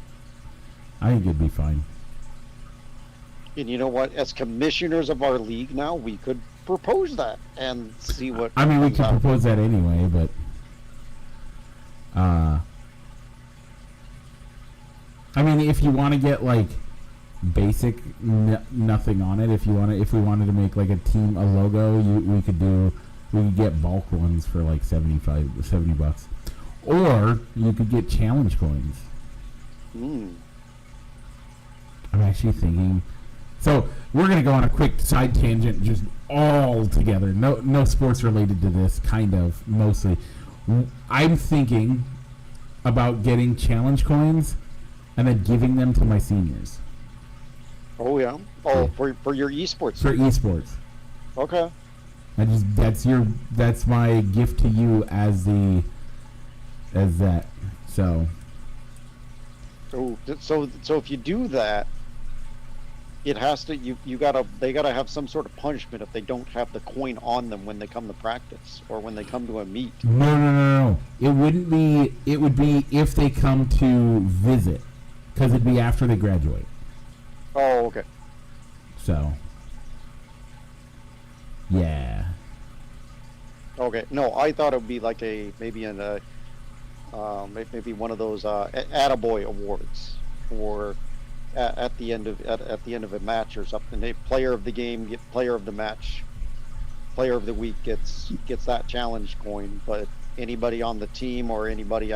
it'd be fine. And you know what? As commissioners of our league now, we could propose that and see what. I mean, we comes could out. propose that anyway, but I mean, if you want to get like basic nothing on it, if we wanted to make like a logo, we could get bulk ones for like $70, or you could get challenge coins. Mm. I'm actually thinking. So we're gonna go on a quick side tangent, just all together. No sports related to this, kind of mostly. I'm thinking about getting challenge coins and then giving them to my seniors Oh yeah. Oh, for your esports. for esports. Okay. That's my gift to you as that. So Oh, so if you do that, it has to they gotta have some sort of punishment if they don't have the coin on them when they come to practice or when they come to a meet. no. It wouldn't be. It would be if they come to visit, because it'd be after they graduate. Oh, okay. So yeah. Okay. No, I thought it would be like maybe one of those Attaboy awards, or at the end of a match or something. They player of the game, get player of the match, player of the week gets that challenge coin. But anybody on the team or anybody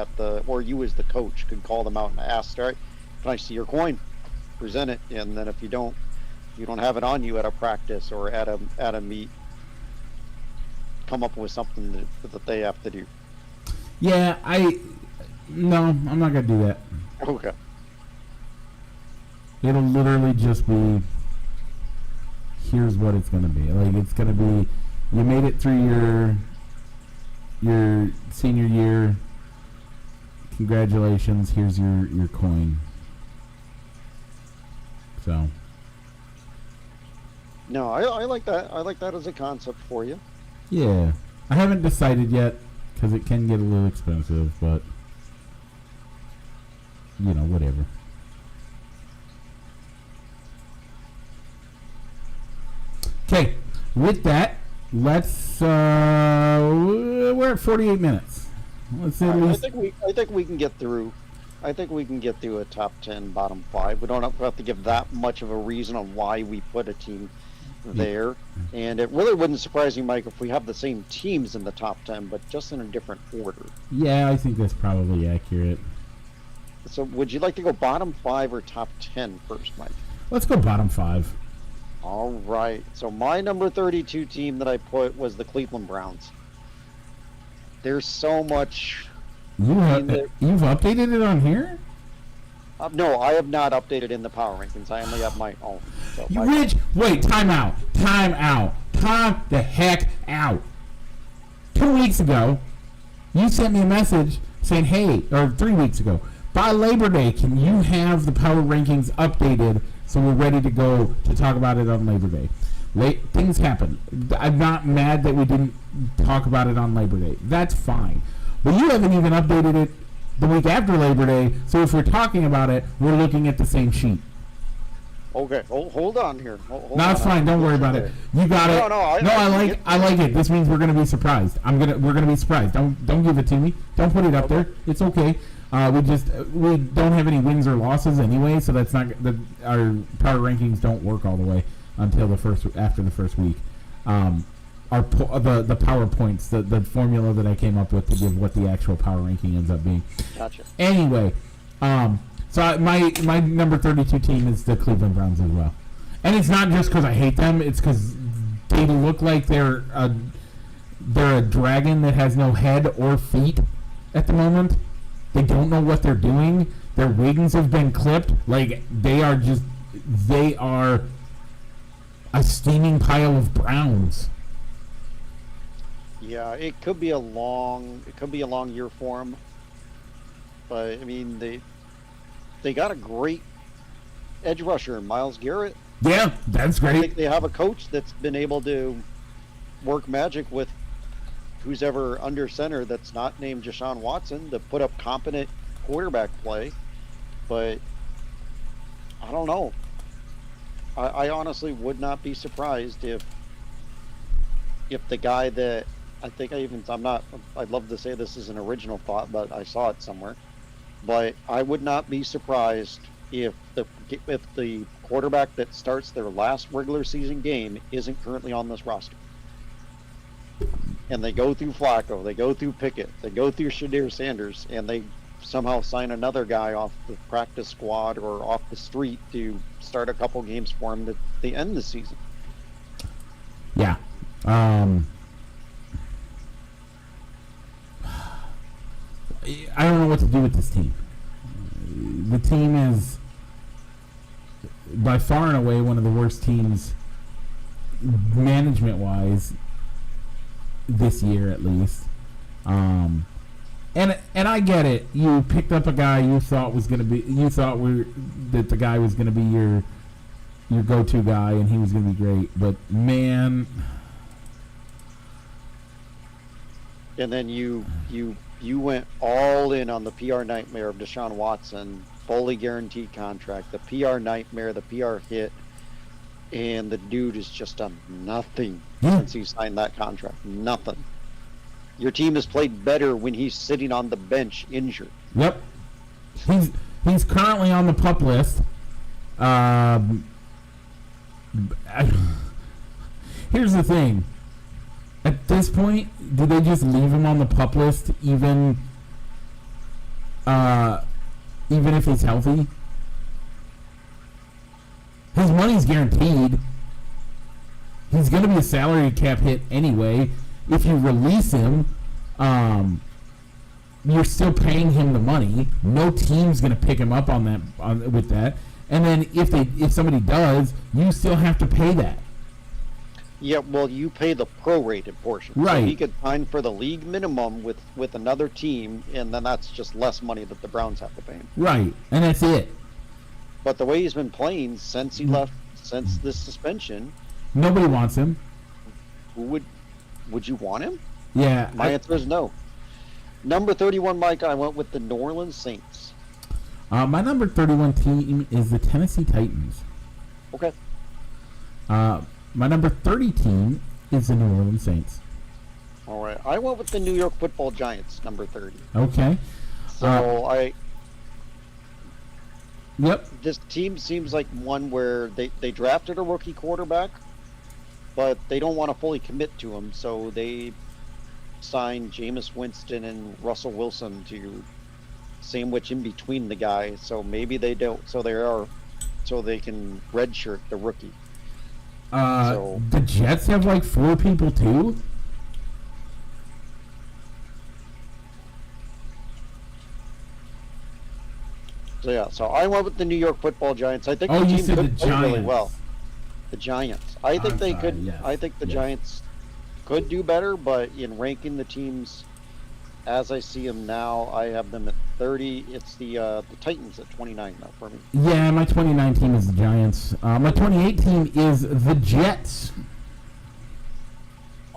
or you as the coach could call them out and ask, all right, can I see your coin? Present it, and then if you don't have it on you at a practice or at a meet, come up with something that they have to do. Yeah, no, I'm not gonna do that. Okay. It'll literally just be, here's what it's gonna be. Like, it's gonna be, you made it through your senior year. Congratulations. Here's your coin. So. No, I like that. I like that as a concept for you. Yeah, I haven't decided yet because it can get a little expensive, but whatever. Okay, with that, let's. We're at 48 minutes. Let's at least. I think we can get through. I think we can get through a top 10, bottom 5. We don't have to give that much of a reason on why we put a team there. And it really wouldn't surprise me, Mike, if we have the same teams in the top 10, but just in a different order. Yeah, I think that's probably accurate. So would you like to go bottom 5 or top 10 first, Mike? Let's go bottom 5. All right. So my number 32 team that I put was the Cleveland Browns. There's so much. You've updated it on here? No, I have not updated in the power rankings. I only have my own. So Wait, time out the heck out. 2 weeks ago, you sent me a message saying, hey, or 3 weeks ago, by Labor Day, can you have the power rankings updated so we're ready to go to talk about it on Labor Day? Things happen. I'm not mad that we didn't talk about it on Labor Day. That's fine. But you haven't even updated it the week after Labor Day, so if we're talking about it, we're looking at the same sheet. Okay, hold on here. Hold No, it's on. fine. Don't worry about it. You got it. No, I like it. This means we're gonna be surprised. We're gonna be surprised. Don't give it to me. Don't put it up there. It's okay. We don't have any wins or losses anyway, so that's not our power rankings don't work all the way until after the first week. The PowerPoints, the formula that I came up with to give what the actual power ranking ends up being. Gotcha. Anyway, so my number 32 team is the Cleveland Browns as well, and it's not just because I hate them. It's because they look like they're a dragon that has no head or feet at the moment. They don't know what they're doing. Their wings have been clipped. Like they are a steaming pile of browns. Yeah, it could be a long year for them. But I mean, they got a great edge rusher in Myles Garrett. Yeah, that's I great. think they have a coach that's been able to work magic with who's ever under center that's not named Deshaun Watson to put up competent quarterback play. But I don't know. I honestly would not be surprised if the guy that I'd love to say this is an original thought, but I saw it somewhere. But I would not be surprised if the quarterback that starts their last regular season game isn't currently on this roster. And they go through Flacco, they go through Pickett, they go through Shadir Sanders, and they somehow sign another guy off the practice squad or off the street to start a couple games for him at the end of the season. Yeah. I don't know what to do with this team. The team is by far and away one of the worst teams management-wise this year, at least. And I get it. You picked up a guy you thought that the guy was gonna be your go-to guy, and he was gonna be great. But man, and then you went all in on the PR nightmare of Deshaun Watson, fully guaranteed contract, the PR nightmare, the PR hit, and the dude has just done nothing since he signed that contract. Nothing. Your team has played better when he's sitting on the bench injured. Yep. He's currently on the PUP list. Here's the thing. At this point, do they just leave him on the PUP list even if he's healthy? His money's guaranteed. He's going to be a salary cap hit anyway. If you release him, you're still paying him the money. No team's going to pick him up with that. And then if somebody does, you still have to pay that. Yeah, well, you pay the prorated portion. Right. So he could sign for the league minimum with another team, and then that's just less money that the Browns have to pay him. Right, and that's it. But the way he's been playing since he left, since this suspension, nobody wants him. would you want him? Yeah. My answer is no. Number 31, Mike, I went with the New Orleans Saints. My number 31 team is the Tennessee Titans. Okay. My number 30 team is the New Orleans Saints. All right. I went with the New York Football Giants, number 30. Okay. So Yep. this team seems like one where they drafted a rookie quarterback, but they don't want to fully commit to him, so they signed Jameis Winston and Russell Wilson to sandwich in between the guys. So maybe they don't. So they can redshirt the rookie. The Jets have like 4 people too. So I went with the New York Football Giants. I think Oh, the you team said could the play really Giants. well. The Giants. I think I'm they sorry, could. yes, I think the yes. Giants could do better, but in ranking the teams as I see them now, I have them at 30. It's the Titans at 29 now for me. Yeah, my 29 team is the Giants. My 28 team is the Jets.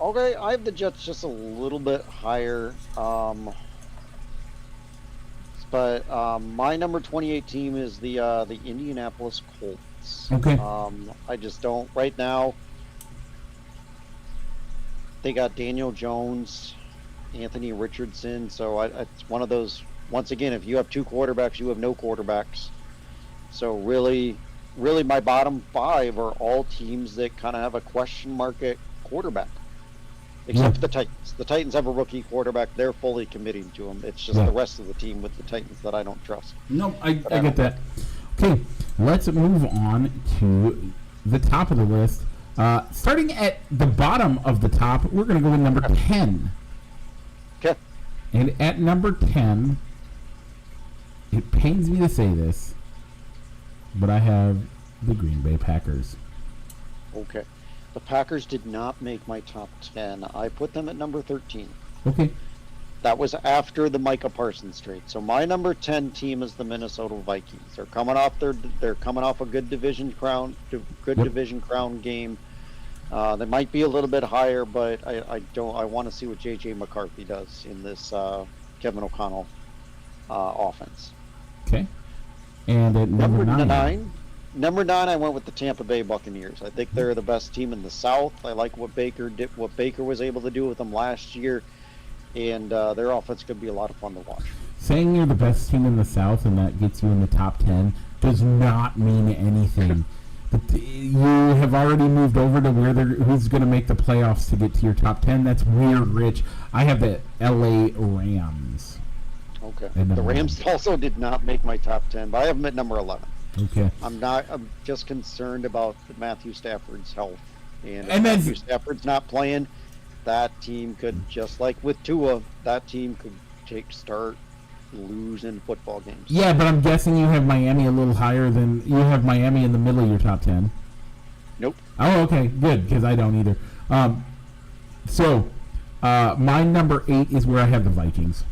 Okay, I have the Jets just a little bit higher. But my number 28 team is the Indianapolis Colts. Okay. I just don't right now. They got Daniel Jones, Anthony Richardson, so it's one of those. Once again, if you have two quarterbacks, you have no quarterbacks. So really, my bottom five are all teams that kind of have a question mark at quarterback, except for the Titans. The Titans have a rookie quarterback; they're fully committing to him. It's just the rest of the team with the Titans that I don't trust. No, I get that. Okay, let's move on to the top of the list. Starting at the bottom of the top, we're going to go with number 10. Okay. And at number 10, it pains me to say this, but I have the Green Bay Packers. Okay. The Packers did not make my top 10. I put them at number 13. Okay. That was after the Micah Parsons trade. So my number 10 team is the Minnesota Vikings. They're coming off a good division crown game. They might be a little bit higher, but I want to see what JJ McCarthy does in this Kevin O'Connell offense. Okay. And at number 9. Number 9, I went with the Tampa Bay Buccaneers. I think they're the best team in the South. I like what Baker was able to do with them last year, and their offense could be a lot of fun to watch. Saying you're the best team in the South and that gets you in the top 10 does not mean anything. You have already moved over to who's going to make the playoffs to get to your top 10. That's weird, Rich. I have the LA Rams. Okay. The Rams also did not make my top 10, but I have them at number 11. Okay. I'm just concerned about Matthew Stafford's health. And if Matthew Stafford's not playing, that team could, just like with Tua, that team could start losing football games. Yeah, but I'm guessing you have Miami a little higher than you have Miami in the middle of your top 10. Nope. Oh, okay, good, because I don't either. My number 8 is where I have the Vikings.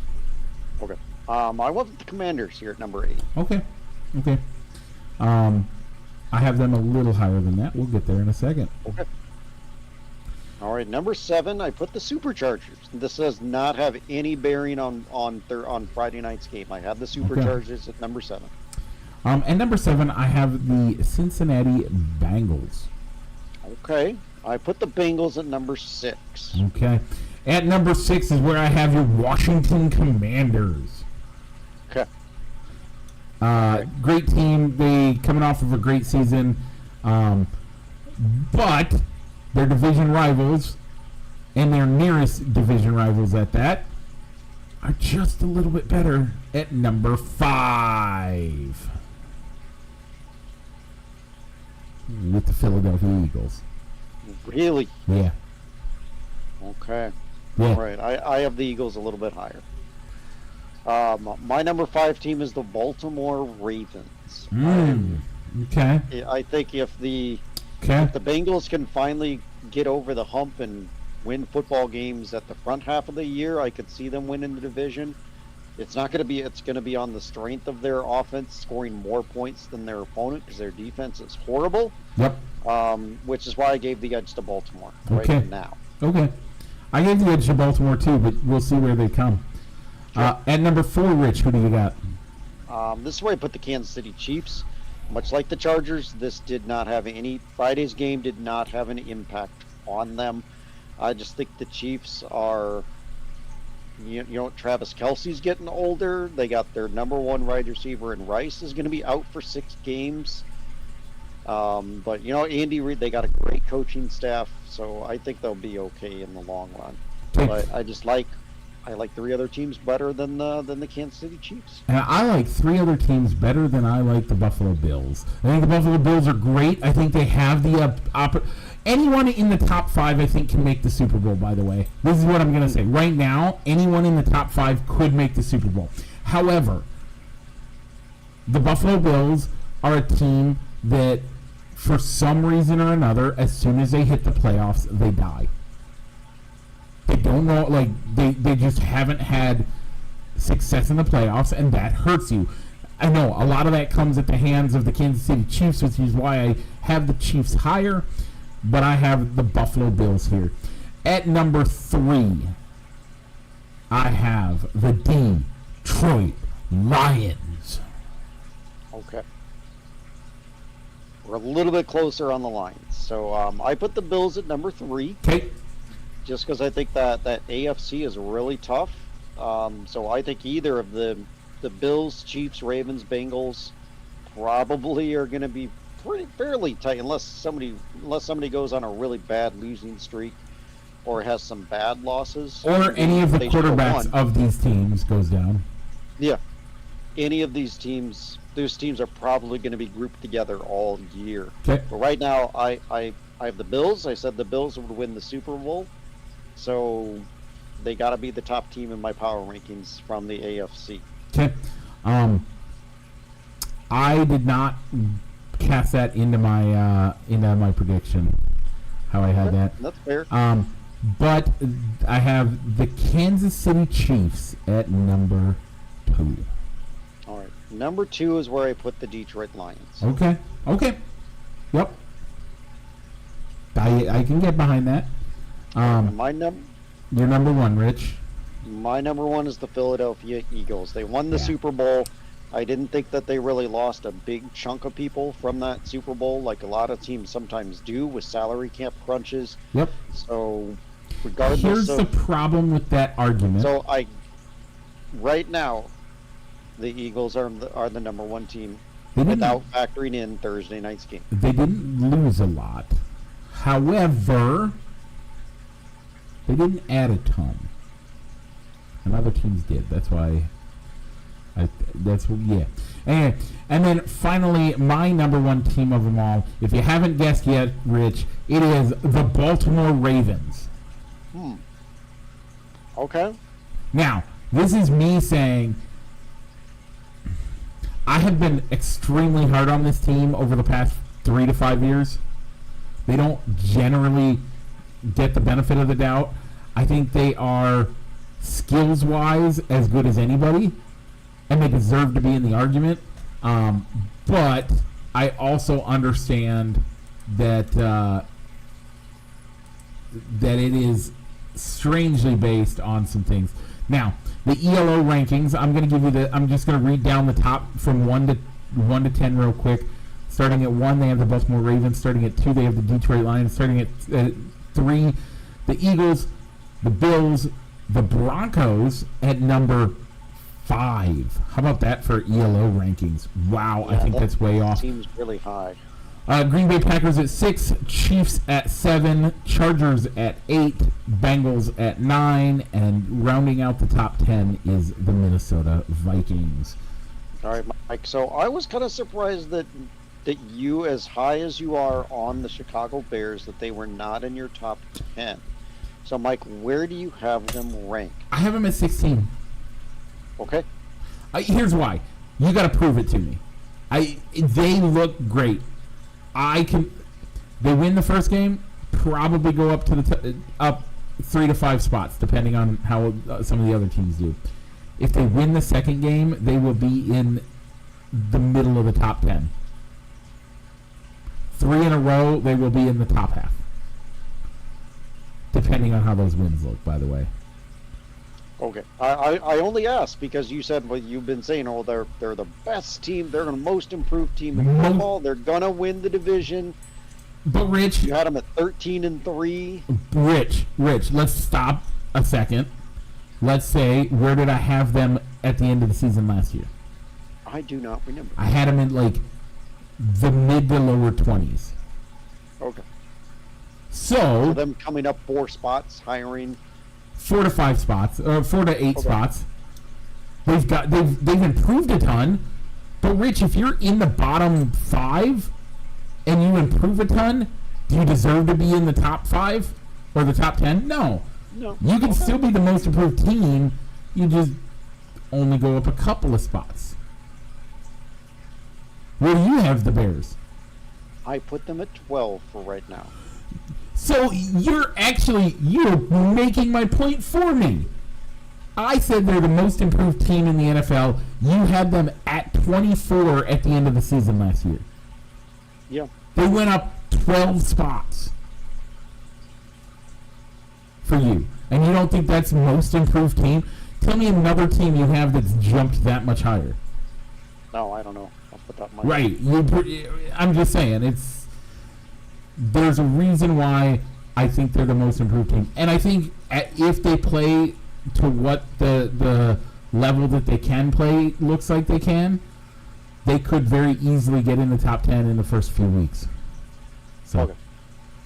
Okay. I went with the Commanders here at number 8. Okay. I have them a little higher than that. We'll get there in a second. Okay. All right, number 7, I put the Superchargers. This does not have any bearing on Friday night's game. I have the Superchargers at number 7. At number 7, I have the Cincinnati Bengals. Okay, I put the Bengals at number 6. Okay, at number 6 is where I have your Washington Commanders. Okay. Great team. They coming off of a great season, but their division rivals, and their nearest division rivals at that, are just a little bit better at number 5. With the Philadelphia Eagles. Really? Yeah. Okay. Yeah. All right. I have the Eagles a little bit higher. My number 5 team is the Baltimore Ravens. Okay. I think if the Bengals can finally get over the hump and win football games at the front half of the year, I could see them winning the division. It's going to be on the strength of their offense scoring more points than their opponent, because their defense is horrible. Yep. Which is why I gave the edge to Baltimore right now. Okay. I gave the edge to Baltimore too, but we'll see where they come. Sure. At number 4, Rich, who do you got? This is where I put the Kansas City Chiefs. Much like the Chargers, Friday's game did not have an impact on them. I just think the Chiefs are, Travis Kelce's getting older. They got their number 1 wide receiver, and Rice is going to be out for 6 games. But Andy Reid, they got a great coaching staff, so I think they'll be okay in the long run. But I like 3 other teams better than the Kansas City Chiefs. And I like 3 other teams better than I like the Buffalo Bills. I think the Buffalo Bills are great. I think they have the anyone in the top 5, I think, can make the Super Bowl, by the way. This is what I'm going to say. Right now, anyone in the top 5 could make the Super Bowl. However, the Buffalo Bills are a team that, for some reason or another, as soon as they hit the playoffs, they die. They don't know, they just haven't had success in the playoffs, and that hurts you. I know a lot of that comes at the hands of the Kansas City Chiefs, which is why I have the Chiefs higher, but I have the Buffalo Bills here. At number 3, I have the Detroit Lions. Okay. We're a little bit closer on the Lions. So I put the Bills at number 3. Okay. Just because I think that AFC is really tough. So I think either of the Bills, Chiefs, Ravens, Bengals probably are going to be fairly tight unless somebody goes on a really bad losing streak or has some bad losses. Or any of the They should have quarterbacks won. of these teams goes down. Yeah. Any of these teams, those teams are probably going to be grouped together all year. Okay. But right now, I have the Bills. I said the Bills would win the Super Bowl. So they got to be the top team in my power rankings from the AFC. Okay. I did not cast that into my prediction. How I had that. That's fair. But I have the Kansas City Chiefs at number 2. All right. Number 2 is where I put the Detroit Lions. Okay. Yep. I can get behind that. You're number 1, Rich. My number 1 is the Philadelphia Eagles. They won the Super Bowl. I didn't think that they really lost a big chunk of people from that Super Bowl, like a lot of teams sometimes do with salary cap crunches. Yep. So, regardless Here's of... the problem with that argument. So, right now, the Eagles are the number 1 team without factoring in Thursday night's game. They didn't lose a lot. However, they didn't add a ton. And other teams did. That's why... Anyway, and then finally, my number 1 team of them all, if you haven't guessed yet, Rich, it is the Baltimore Ravens. Okay. Now, this is me saying I have been extremely hard on this team over the past 3 to 5 years. They don't generally get the benefit of the doubt. I think they are skills-wise as good as anybody, and they deserve to be in the argument. But I also understand that that it is strangely based on some things. Now, the ELO rankings, I'm going to give you I'm just going to read down the top from 1 to 10 real quick. Starting at 1, they have the Baltimore Ravens. Starting at 2, they have the Detroit Lions. Starting at 3, the Eagles, the Bills, the Broncos at number 5. How about that for ELO rankings? Wow, I think that's way off. Seems really high. Green Bay Packers at 6, Chiefs at 7, Chargers at 8, Bengals at 9, and rounding out the top 10 is the Minnesota Vikings. All right, Mike. So I was kind of surprised that you, as high as you are on the Chicago Bears, that they were not in your top 10. So, Mike, where do you have them ranked? I have them at 16. Okay. Here's why. You got to prove it to me. They look great. They win the first game, probably go up to up 3 to 5 spots, depending on how some of the other teams do. If they win the second game, they will be in the middle of the top 10. 3 in a row, they will be in the top half. Depending on how those wins look, by the way. Okay. I only asked because you said, well, you've been saying, oh, they're the best team, they're the most improved team in football, they're gonna win the division. But Rich, you had them at 13-3. Rich, let's stop a second. Let's say, where did I have them at the end of the season last year? I do not remember. I had them in like the mid to lower 20s. Okay. So them coming up 4 spots, hiring 4 to 5 spots, or 4 to 8 spots. They've improved a ton. But Rich, if you're in the bottom 5 and you improve a ton, do you deserve to be in the top 5 or the top 10? No. You can still be the most improved team. You just only go up a couple of spots. Where do you have the Bears? I put them at 12 for right now. So you're making my point for me. I said they're the most improved team in the NFL. You had them at 24 at the end of the season last year. Yeah. They went up 12 spots. for you, and you don't think that's most improved team. Tell me another team you have that's jumped that much higher. No, I don't know. I'll put that in my Right. I'm just saying, there's a reason why I think they're the most improved team. And I think if they play to what the level that they can play looks like they could very easily get in the top 10 in the first few weeks. So. Okay.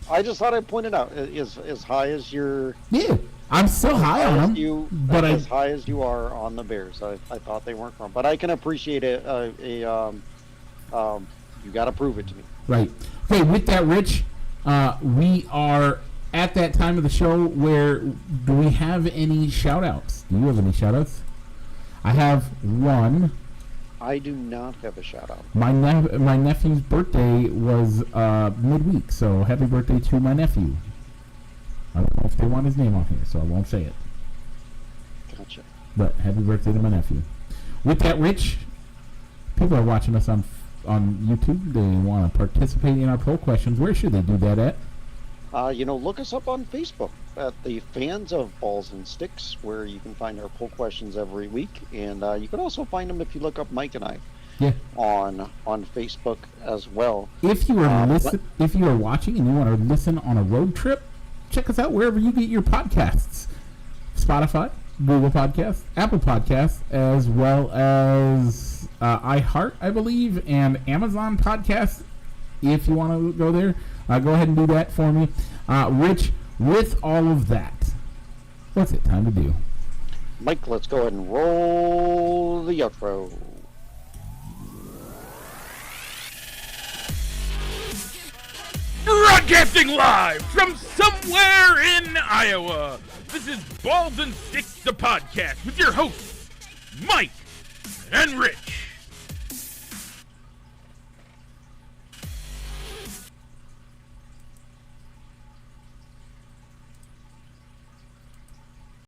I just thought I'd point it out. As high as your... Yeah. I'm still high on them, but as high as you are on the Bears, I thought they weren't wrong. But I can appreciate it. You got to prove it to me. Right. Okay. With that, Rich, we are at that time of the show where do we have any shout-outs? Do you have any shout-outs? I have one. I do not have a shout-out. My nephew's birthday was midweek, so happy birthday to my nephew. I don't know if they want his name on here, so I won't say it. Gotcha. But happy birthday to my nephew. With that, Rich, people are watching us on YouTube. They want to participate in our poll questions. Where should they do that at? Look us up on Facebook at the Fans of Balls and Sticks, where you can find our poll questions every week. And you can also find them if you look up Mike and I on Facebook as well. If you are watching and you want to listen on a road trip, check us out wherever you get your podcasts. Spotify, Google Podcasts, Apple Podcasts, as well as iHeart, I believe, and Amazon Podcasts. If you want to go there, go ahead and do that for me. Rich, with all of that, what's it time to do? Mike, let's go ahead and roll the outro. Broadcasting live from somewhere in Iowa, this is Balls and Sticks, the podcast, with your hosts, Mike and Rich.